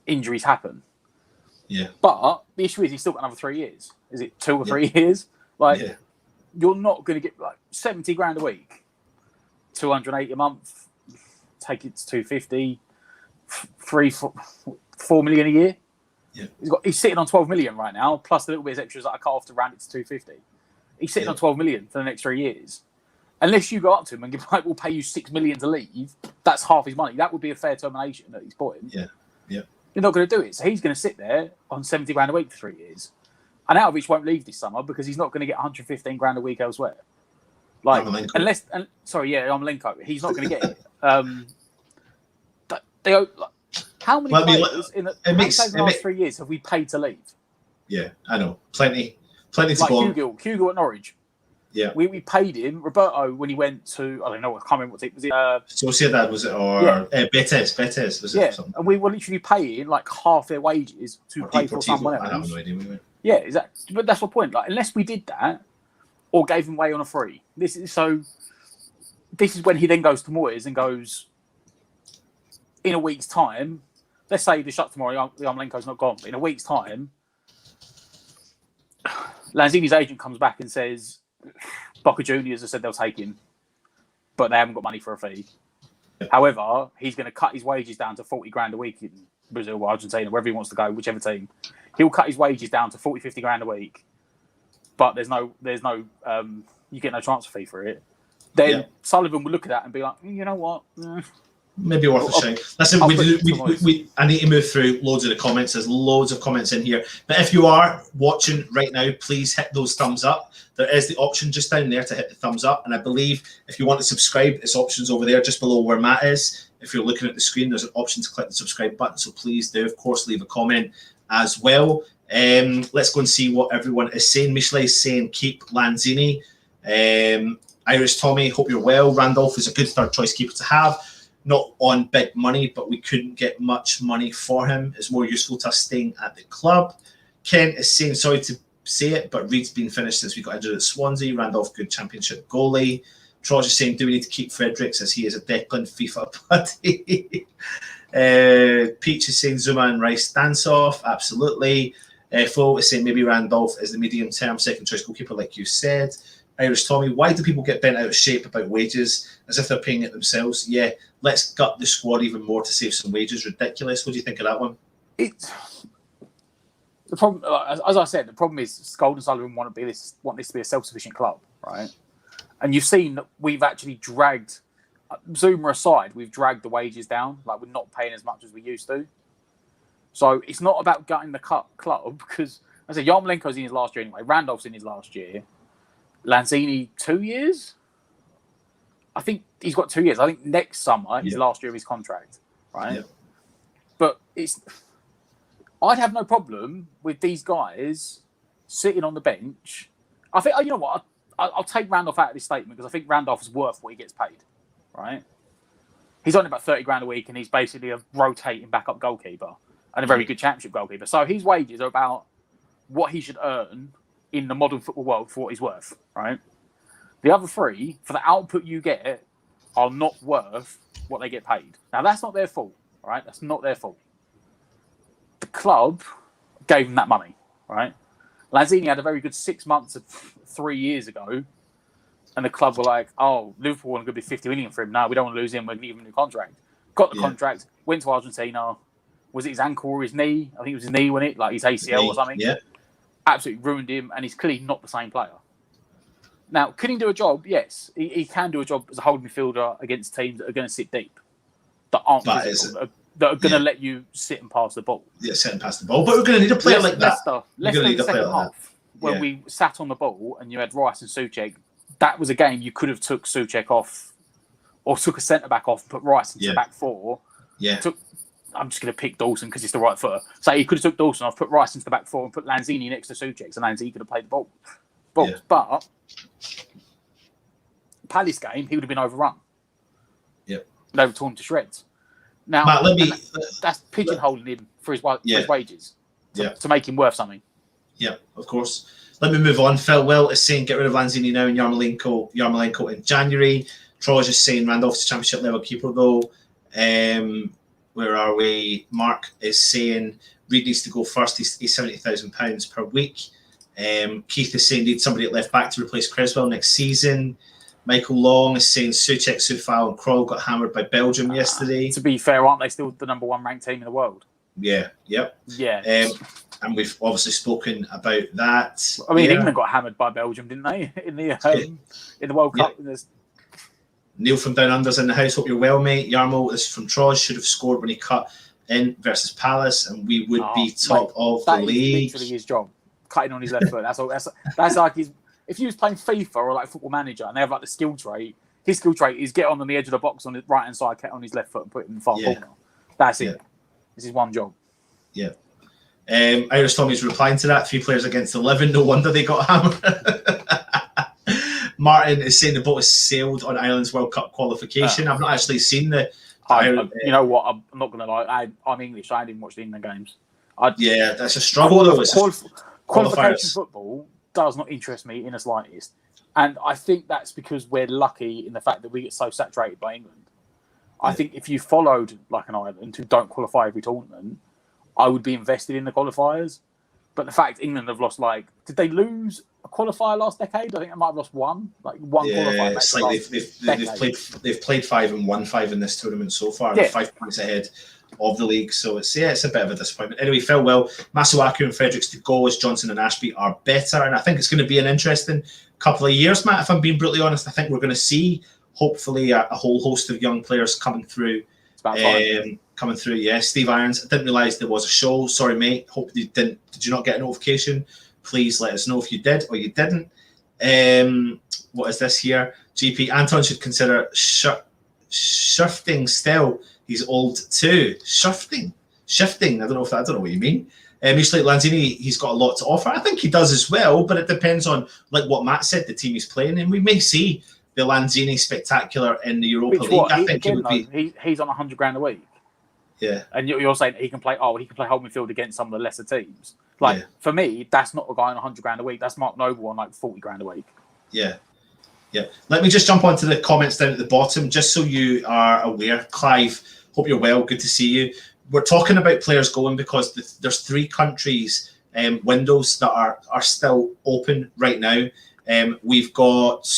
Injuries happen." Yeah. But the issue is he's still got another 3 years. Is it 2 or 3 years? Like. Yeah. You're not going to get like 70 grand a week, 280 a month, take it to 250, 4 million a year. Yeah. He's sitting on 12 million right now, plus a little bit of extras that I cut off to round it to 250. He's sitting on 12 million for the next 3 years. Unless you go up to him and give, like, we'll pay you 6 million to leave, that's half his money. That would be a fair termination at his point. Yeah. Yeah. You're not going to do it. So he's going to sit there on 70 grand a week for 3 years. And Alvich won't leave this summer because he's not going to get 115 grand a week elsewhere. Like, Yarmolenko. He's not going to get it. How many players in the last 3 years have we paid to leave? Yeah, I know. Plenty to like go. Hugo at Norwich. Yeah. We paid him. Roberto, when he went to, I don't know, I can't remember what team was it. Sociedad, was it? Or Betis, was it? Yeah, and we were literally paying like half their wages to play for someone else. I have no idea. Yeah, exactly. But that's the point. Like, unless we did that or gave him away on a free, this is when he then goes to Moyes and goes, in a week's time, let's say the shut tomorrow, Yarmolenko's not gone, but in a week's time, Lanzini's agent comes back and says, Boca Juniors have said they'll take him, but they haven't got money for a fee. However, he's going to cut his wages down to 40 grand a week in Brazil or Argentina, wherever he wants to go, whichever team. He'll cut his wages down to 40, 50 grand a week, but there's no, you get no transfer fee for it. Then Sullivan will look at that and be like, you know what? Maybe worth a shout. Listen, I need to move through loads of the comments. There's loads of comments in here. But if you are watching right now, please hit those thumbs up. There is the option just down there to hit the thumbs up. And I believe if you want to subscribe, it's options over there just below where Matt is. If you're looking at the screen, there's an option to click the subscribe button. So please do, of course, leave a comment as well. Let's go and see what everyone is saying. Michele is saying keep Lanzini. Irish Tommy, hope you're well. Randolph is a good third choice keeper to have. Not on big money, but we couldn't get much money for him. It's more useful to us staying at the club. Ken is saying, sorry to say it, but Reid's been finished since we got injured at Swansea. Randolph, good championship goalie. Trosh is saying, do we need to keep Fredericks as he is a Declan FIFA buddy? Peach is saying Zuma and Rice dance off. Absolutely. Flo is saying maybe Randolph is the medium-term second choice goalkeeper, like you said. Irish Tommy, why do people get bent out of shape about wages as if they're paying it themselves? Yeah, let's gut the squad even more to save some wages. Ridiculous. What do you think of that one? It's the problem. As I said, the problem is Scholes and Sullivan want this to be a self-sufficient club, right? And you've seen that we've actually dragged, Zuma aside, we've dragged the wages down. Like, we're not paying as much as we used to. So it's not about gutting the club because, as I said, Yarmolenko's in his last year anyway. Randolph's in his last year. Lanzini 2 years. I think he's got 2 years. I think next summer is the last year of his contract, right? Yeah. But I'd have no problem with these guys sitting on the bench. I think, you know what, I'll take Randolph out of this statement because I think Randolph is worth what he gets paid, right? He's only about 30 grand a week and he's basically a rotating backup goalkeeper and a very good championship goalkeeper. So his wages are about what he should earn in the modern football world for what he's worth, right? The other three, for the output you get, are not worth what they get paid. Now, that's not their fault, right? That's not their fault. The club gave them that money, right? Lanzini had a very good 6 months of 3 years ago, and the club were like, oh, Liverpool want to be 50 million for him. No, we don't want to lose him. We're going to give him a new contract. Got the contract, went to Argentina. Was it his ankle or his knee? I think it was his knee, wasn't it? Like his ACL or something. Yeah. Absolutely ruined him, and he's clearly not the same player. Now, can he do a job? Yes. He can do a job as a holding midfielder against teams that are going to sit deep, that aren't physical, that are going to let you sit and pass the ball. Yeah, sit and pass the ball. But we're going to need a player like that. Let's go to the second half, when we sat on the ball and you had Rice and Souček. That was a game you could have took Souček off or took a centre-back off and put Rice into the back four. Yeah. I'm just going to pick Dawson because he's the right foot. So he could have took Dawson off, put Rice into the back four and put Lanzini next to Souček, so Lanzini could have played the ball. But Palace game, he would have been overrun. Yep. They would have torn him to shreds. Now, Matt, that's pigeonholing him for his wages to make him worth something. Yeah, of course. Let me move on. Phil Will is saying get rid of Lanzini now and Yarmolenko in January. Troy is saying Randolph's a championship level keeper though. Where are we? Mark is saying Reid needs to go first. He's £70,000 per week. Keith is saying need somebody at left back to replace Creswell next season. Michael Long is saying Souček, Soufal and Krul got hammered by Belgium yesterday. To be fair, aren't they still the number one ranked team in the world? Yeah, yep. Yeah. And we've obviously spoken about that. I mean, England got hammered by Belgium, didn't they? In the World Cup. Neil from Down Under's in the house. Hope you're well, mate. Yarmo is from Troyes. Should have scored when he cut in versus Palace, and we would be top of the league. Literally his job, cutting on his left foot. That's all. That's like his. If he was playing FIFA or like Football Manager, and they have like the skill trait, his skill trait is get on the edge of the box on the right hand side, cut on his left foot, and put it in the far corner. That's it. This is one job. Yeah. Irish Tommy's replying to that. 3 players against 11. No wonder they got hammered. Martin is saying the boat has sailed on Ireland's World Cup qualification. I've not actually seen the. You know what? I'm not going to lie. I'm English. I didn't watch the England games. That's a struggle though. Qualification football does not interest me in the slightest, and I think that's because we're lucky in the fact that we get so saturated by England. I think if you followed like an Ireland who don't qualify every tournament, I would be invested in the qualifiers. But the fact England have lost, did they lose a qualifier last decade? I think they might have lost one qualifier. It's like they've played 5 and won 5 in this tournament so far. They're 5 points ahead of the league. So it's a bit of a disappointment. Anyway, Phil Will, Masuaku and Fredericks to go as Johnson and Ashby are better. And I think it's going to be an interesting couple of years, Matt, if I'm being brutally honest. I think we're going to see, hopefully, a whole host of young players coming through. It's about time. Coming through, Steve Irons. I didn't realise there was a show. Sorry, mate. Hope you didn't. Did you not get a notification? Please let us know if you did or you didn't. What is this here? GP Anton should consider shifting still. He's old too. Shifting. I don't know what you mean. He's like Lanzini. He's got a lot to offer. I think he does as well, but it depends on what Matt said. The team he's playing, and we may see the Lanzini spectacular in the Europa League. I think it would be. He's on $100,000 a week. Yeah, and you're saying he can play. He can play hold midfield against some of the lesser teams. For me, that's not a guy on $100,000 a week. That's Mark Noble on $40,000 a week. Yeah. Let me just jump onto the comments down at the bottom, just so you are aware. Clive, hope you're well. Good to see you. We're talking about players going because there's 3 countries windows that are still open right now. We've got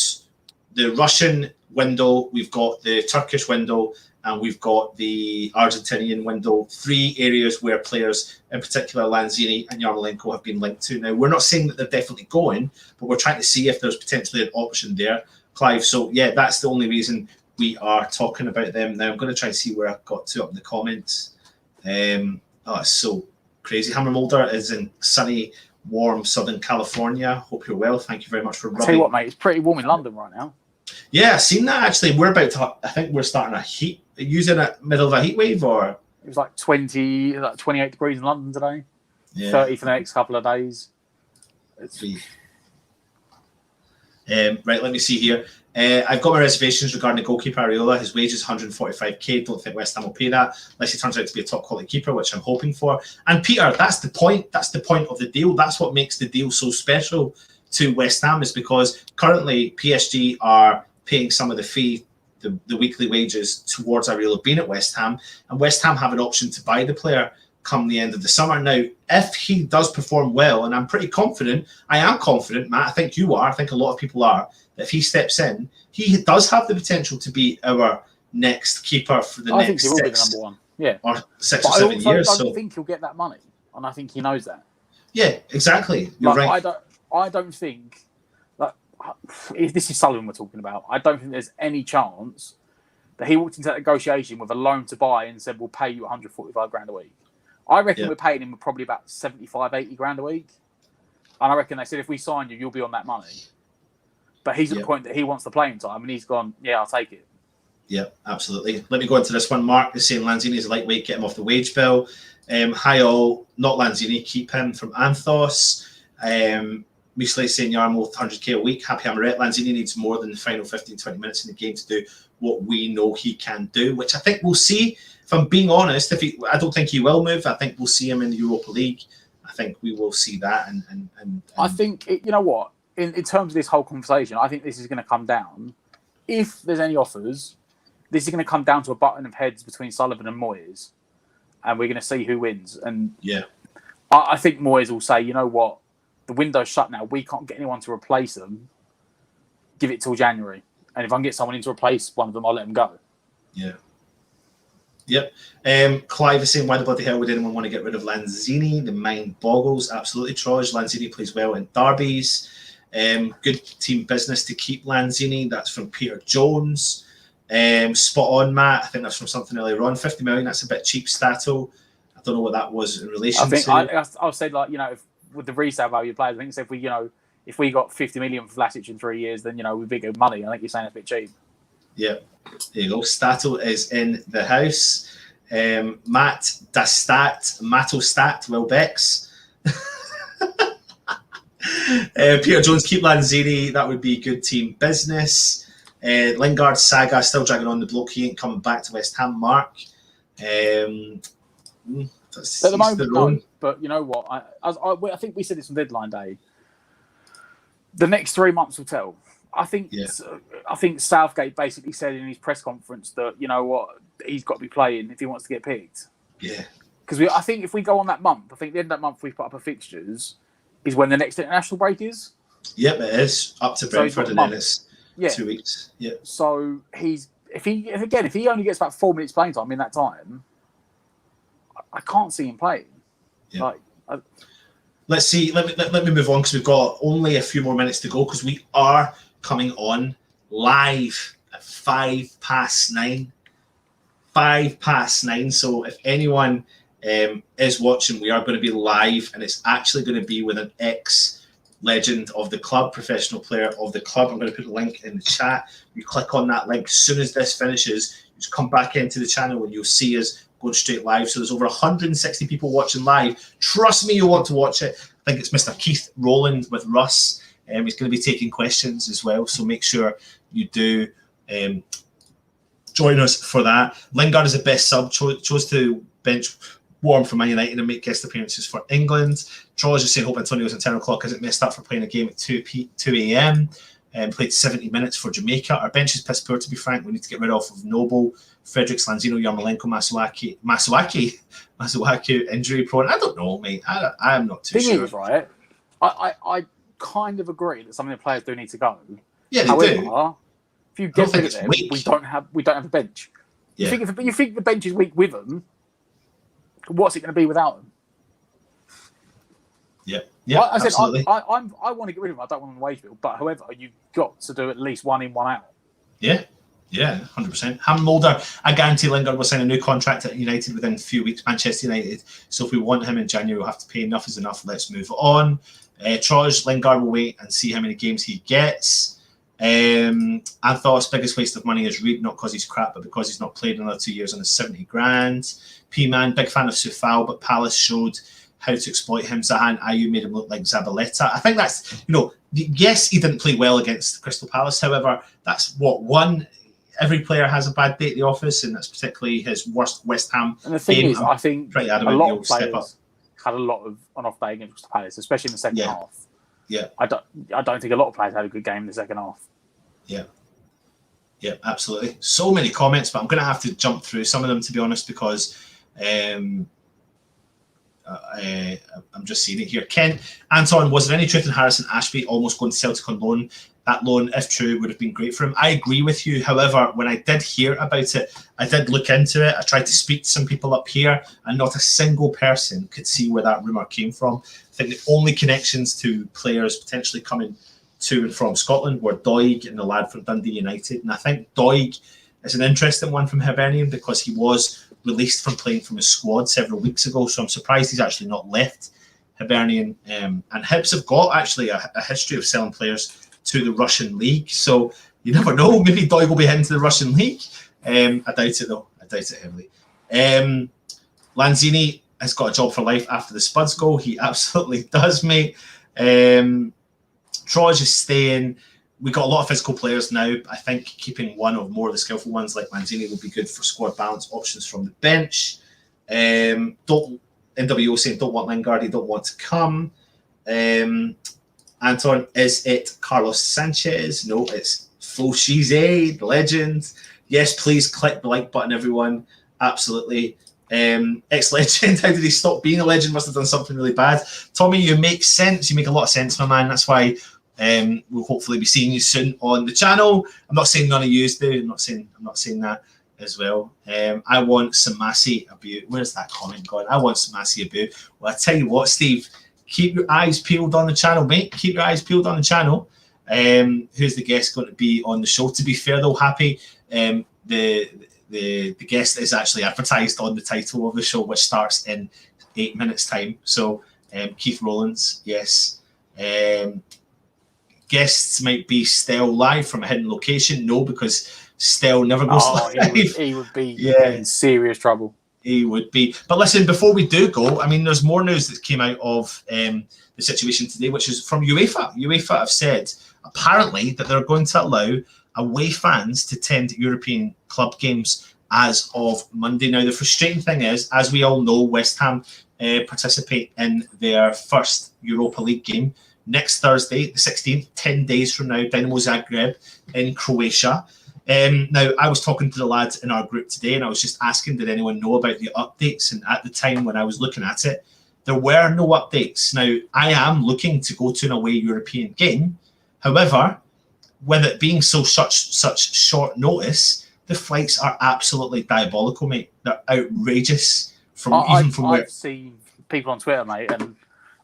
the Russian window, we've got the Turkish window, and we've got the Argentinian window. 3 areas where players, in particular Lanzini and Yarmolenko, have been linked to. Now, we're not saying that they're definitely going, but we're trying to see if there's potentially an option there, Clive. So, that's the only reason we are talking about them. Now, I'm going to try and see where I got to up in the comments. It's so crazy. Hammer Mulder is in sunny warm Southern California. Hope you're well. Thank you very much for rubbing. I'll tell you what, mate, it's pretty warm in London right now. Yeah, I've seen that actually. We're about to, I think we're starting using a middle of a heat wave, or? It was like 28 degrees in London today. Yeah. 30 for the next couple of days. Right, let me see here. I've got my reservations regarding the goalkeeper Areola. His wage is 145k. Don't think West Ham will pay that unless he turns out to be a top quality keeper, which I'm hoping for. And Peter, that's the point. That's the point of the deal. That's what makes the deal so special to West Ham, is because currently PSG are paying some of the fee, the weekly wages towards Areola being at West Ham, and West Ham have an option to buy the player come the end of the summer. Now, if he does perform well, and I'm pretty confident, I am confident, Matt, I think you are, I think a lot of people are, that if he steps in, he does have the potential to be our next keeper for the next think he will be the number one. Yeah. Or 6 or 7 years. I don't think he'll get that money, and I think he knows that. Yeah, exactly. You're right. I don't think, if this is Sullivan we're talking about, I don't think there's any chance that he walked into that negotiation with a loan to buy and said, we'll pay you 145 grand a week. I reckon we're paying him probably about 75, 80 grand a week. And I reckon they said, if we sign you, you'll be on that money. But he's at the point that he wants the playing time, and he's gone, yeah, I'll take it. Yeah, absolutely. Let me go into this one. Mark is saying Lanzini is a lightweight, get him off the wage bill. Hi all, not Lanzini, keep him from Anthos. Mishley saying Yarmo 100k a week. Happy Amaret. Lanzini needs more than the final 15, 20 minutes in the game to do what we know he can do, which I think we'll see. If I'm being honest, I don't think he will move. I think we'll see him in the Europa League. I think we will see that. And I think, you know what, in terms of this whole conversation, I think this is going to come down, if there's any offers, this is going to come down to a button of heads between Sullivan and Moyes, and we're going to see who wins. And yeah, I think Moyes will say, you know what, the window's shut now. We can't get anyone to replace them. Give it till January. And if I can get someone in to replace one of them, I'll let them go. Yeah. Yep. Clive is saying, why the bloody hell would anyone want to get rid of Lanzini? The mind boggles. Absolutely, Troj. Lanzini plays well in derbies. Good team business to keep Lanzini. That's from Peter Jones. Spot on, Matt. I think that's from something earlier on. 50 million, that's a bit cheap, Stato. I don't know what that was in relation to. I'll say, like, you know, with the resale value of players, I think so if we got 50 million for Vlasic in 3 years, then, you know, we'd be good money. I think you're saying it's a bit cheap. Yeah, there you go. Stato is in the house. Matt Matostat, Will Becks. Peter Jones, keep Lanzini. That would be good team business. Lingard saga still dragging on. The bloke, he ain't coming back to West Ham. Mark. At the moment, no. But you know what? I think we said this on deadline day. The next 3 months will tell. I think Southgate basically said in his press conference that, you know what, he's got to be playing if he wants to get picked. Yeah. Because I think if we go on that month, I think the end of that month we put up a fixtures is when the next international break is. Yep, it is. Up to Brentford, and then it's 2 weeks. Yeah. So if he only gets about 4 minutes playing time in that time, I can't see him playing. Yeah. Let's see. Let me move on, because we've got only a few more minutes to go, because we are coming on live at 9:05. 9:05. So if anyone is watching, we are going to be live, and it's actually going to be with an ex-legend of the club, professional player of the club. I'm going to put a link in the chat. You click on that link. As soon as this finishes, you just come back into the channel and you'll see us going straight live. So there's over 160 people watching live. Trust me, you'll want to watch it. I think it's Mr. Keith Rowland with Russ. He's going to be taking questions as well. So make sure you do join us for that. Lingard is the best sub. Chose to bench Warm for Man United and make guest appearances for England. George is saying, hope Antonio's internal clock isn't messed up for playing a game at 2 a.m. Played 70 minutes for Jamaica. Our bench is piss poor, to be frank. We need to get rid of Noble, Fredericks, Lanzino, Yarmolenko, Masuaku, injury prone. I don't know, mate. I am not too sure. Thing is, right, I kind of agree that some of the players do need to go. Yeah, they do. If you get rid of them, we don't have a bench. Yeah. You think the bench is weak with them? What's it going to be without them? Yeah, I said absolutely. I want to get rid of them. I don't want them on the wage bill, but however, you've got to do at least one in, one out. Yeah, Yeah, 100%. Ham Mulder, I guarantee Lingard will sign a new contract at United within a few weeks, Manchester United. So if we want him in January, we'll have to pay. Enough is enough. Let's move on. Troj, Lingard will wait and see how many games he gets. Anthos, biggest waste of money is Reed, not because he's crap, but because he's not played another 2 years on his 70 grand. P-Man, big fan of Soufal, but Palace showed how to exploit him. Zahan Ayew made him look like Zabaleta. I think that's, yes, he didn't play well against Crystal Palace. However, that's one. Every player has a bad day at the office, and that's particularly his worst West Ham. And the thing game. is, I think a lot of players had a lot of on-off day against Crystal Palace, especially in the second half. Yeah, I don't think a lot of players had a good game in the second half. Yeah, absolutely. So many comments, but I'm going to have to jump through some of them, to be honest, because I'm just seeing it here. Ken, Anton, was there any truth in Harrison Ashby almost going to Celtic on loan? That loan, if true, would have been great for him. I agree with you. However, when I did hear about it, I did look into it. I tried to speak to some people up here, and not a single person could see where that rumour came from. I think the only connections to players potentially coming to and from Scotland were Doig and the lad from Dundee United. And I think Doig is an interesting one from Hibernian because he was released from playing from his squad several weeks ago. So I'm surprised he's actually not left Hibernian. And Hibs have got actually a history of selling players to the Russian league. So you never know. Maybe Doig will be heading to the Russian league. I doubt it, though. I doubt it heavily. Lanzini has got a job for life after the Spuds goal. He absolutely does, mate. Troj is staying. We've got a lot of physical players now. I think keeping one or more of the skillful ones like Lanzini will be good for squad balance options from the bench. NWO saying don't want Lingard, he don't want to come. Anton, is it Carlos Sanchez? No, it's Foshize, the legend. Yes, please click the like button, everyone. Absolutely. Ex-legend, how did he stop being a legend? Must have done something really bad. Tommy, you make sense. You make a lot of sense, my man. That's why we'll hopefully be seeing you soon on the channel. I'm not saying none of yous do. I'm not saying that as well. I want Samasi Abu. Where's that comment gone? I want Samasi Abu. Well, I tell you what, Steve, keep your eyes peeled on the channel, mate. Keep your eyes peeled on the channel. Who's the guest going to be on the show? To be fair, though, Happy, the guest is actually advertised on the title of the show, which starts in 8 minutes' time. So Keith Rowlands, yes. Guests might be Stell live from a hidden location. No, because Stell never goes live. He would be in serious trouble. He would be. But listen, before we do go, I mean, there's more news that came out of the situation today, which is from UEFA. UEFA have said, apparently, that they're going to allow away fans to attend European club games as of Monday. Now, the frustrating thing is, as we all know, West Ham participate in their first Europa League game next Thursday, the 16th, 10 days from now, Dynamo Zagreb in Croatia. Now, I was talking to the lads in our group today, and I was just asking, did anyone know about the updates? And at the time when I was looking at it, there were no updates. Now, I am looking to go to an away European game. However, with it being such short notice, the flights are absolutely diabolical, mate. They're outrageous. I've seen people on Twitter, mate, and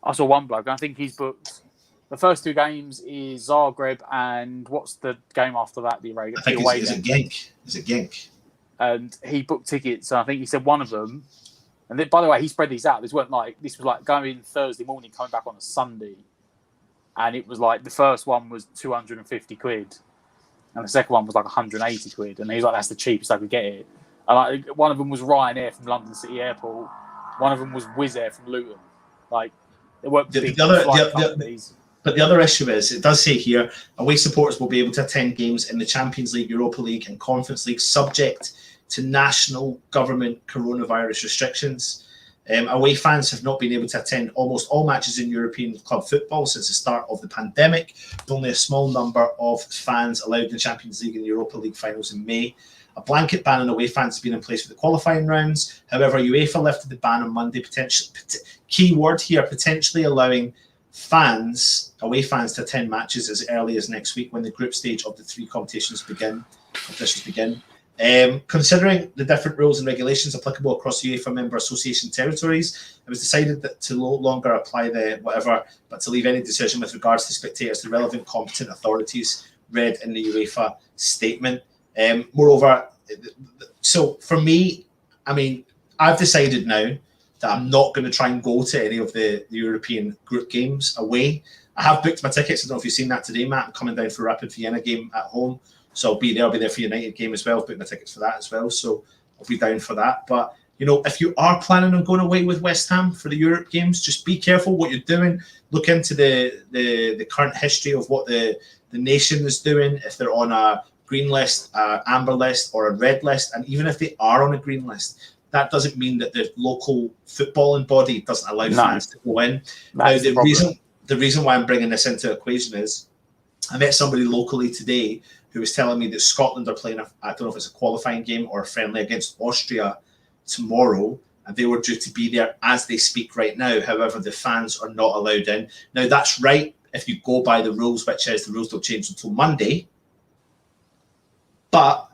I saw one bloke, and I think he's booked. The first two games is Zagreb, and what's the game after that? The away game. Is it Genk? Is it Genk? And he booked tickets, and I think he said one of them. And then, by the way, he spread these out. This was like going Thursday morning, coming back on a Sunday, and it was like the first one was 250 quid, and the second one was like 180 quid. And he was like, "That's the cheapest I could get it." And like one of them was Ryanair from London City Airport, one of them was Wizz Air from Luton. Like it weren't big flight companies. But the other issue is, it does say here, away supporters will be able to attend games in the Champions League, Europa League and Conference League subject to national government coronavirus restrictions. Away fans have not been able to attend almost all matches in European club football since the start of the pandemic, with only a small number of fans allowed in the Champions League and Europa League finals in May. A blanket ban on away fans has been in place for the qualifying rounds. However, UEFA lifted the ban on Monday, key word here, potentially allowing away fans to attend matches as early as next week when the group stage of the three competitions begin. Considering the different rules and regulations applicable across UEFA member association territories, it was decided that to no longer apply but to leave any decision with regards to spectators to relevant competent authorities, read in the UEFA statement. Moreover, so for me, I mean, I've decided now that I'm not going to try and go to any of the European group games away. I have booked my tickets. I don't know if you've seen that today, Matt. I'm coming down for a Rapid Vienna game at home. So I'll be there. I'll be there for United game as well. I've booked my tickets for that as well. So I'll be down for that. But, you know, if you are planning on going away with West Ham for the Europe games, just be careful what you're doing. Look into the current history of what the nation is doing, if they're on a green list, amber list, or a red list. And even if they are on a green list, that doesn't mean that the local footballing body doesn't allow fans to go in. Now, the reason why I'm bringing this into equation is I met somebody locally today who was telling me that Scotland are playing, I don't know if it's a qualifying game or a friendly against Austria tomorrow, and they were due to be there as they speak right now. However, the fans are not allowed in. Now, that's right if you go by the rules, which is the rules don't change until Monday, but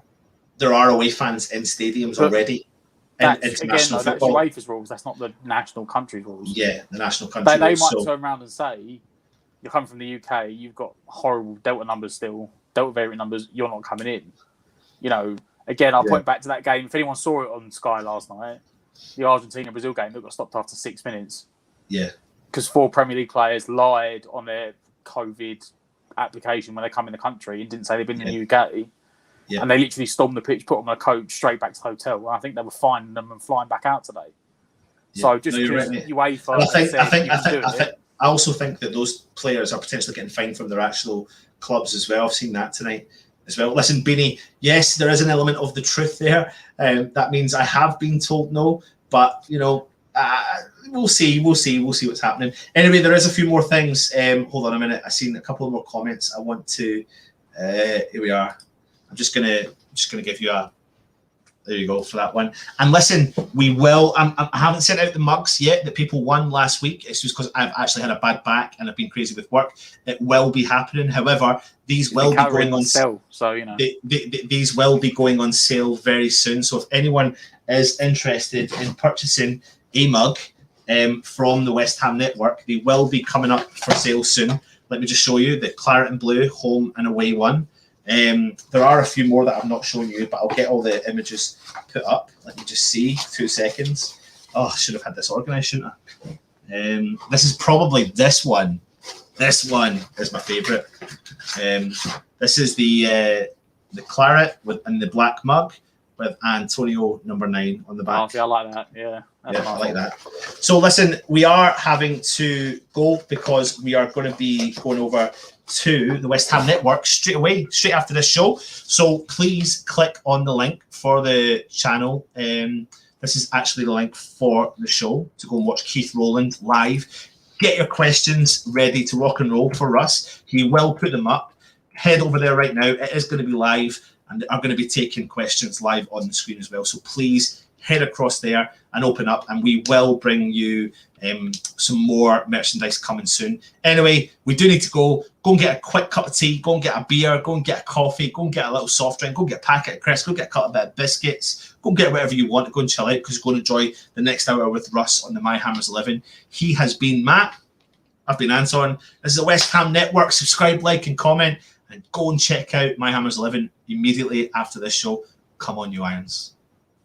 there are away fans in stadiums already. That's, again, though, that's UEFA's rules. That's not the national country's rules. Yeah, the national country they rules. They might turn around and say, you're coming from the UK, you've got horrible Delta numbers still, Delta variant numbers, you're not coming in. You know, again, I'll point back to that game. If anyone saw it on Sky last night, the Argentina-Brazil game that got stopped after 6 minutes. Yeah. Because 4 Premier League players lied on their COVID application when they come in the country and didn't say they'd been in the UK. Yeah. And they literally stormed the pitch, put them on a coach straight back to the hotel. And I think they were finding them and flying back out today. Yeah. So just because UEFA, I also think that those players are potentially getting fined from their actual clubs as well. I've seen that tonight as well. Listen, Beanie, yes, there is an element of the truth there. That means I have been told no, but you know, we'll see what's happening. Anyway, there is a few more things. Hold on a minute. I've seen a couple more comments. I want to. Here we are. I'm just gonna give you a. There you go for that one. And listen, we will. I haven't sent out the mugs yet that people won last week. It's just because I've actually had a bad back and I've been crazy with work. It will be happening. However, these will be going on sale. So you know, these will be going on sale very soon. So if anyone is interested in purchasing a mug from the West Ham network, they will be coming up for sale soon. Let me just show you the claret and blue home and away one. There are a few more that I've not shown you, but I'll get all the images put up. Let me just see. 2 seconds. Oh, I should have had this organised, shouldn't I? This is probably this one. This one is my favourite. This is the claret and the black mug with Antonio number 9 on the back. Oh, see, I like that. Yeah, I like that. So listen, we are having to go because we are going to be going over to the West Ham network straight after this show. So please click on the link for the channel. This is actually the link for the show to go and watch Keith Rowland live. Get your questions ready to rock and roll for Russ. He will put them up. Head over there right now. It is going to be live, and they are going to be taking questions live on the screen as well. So please head across there and open up, and we will bring you some more merchandise coming soon. Anyway, we do need to go and get a quick cup of tea, go and get a beer, go and get a coffee, go and get a little soft drink, go and get a packet of crisps, go and get a couple of biscuits, go and get whatever you want to go and chill out, because you're going to enjoy the next hour with Russ on the My Hammers 11. He has been Matt. I've been Anton. This is the West Ham Network. Subscribe, like, and comment, and go and check out My Hammers 11 immediately after this show. Come on, you Irons.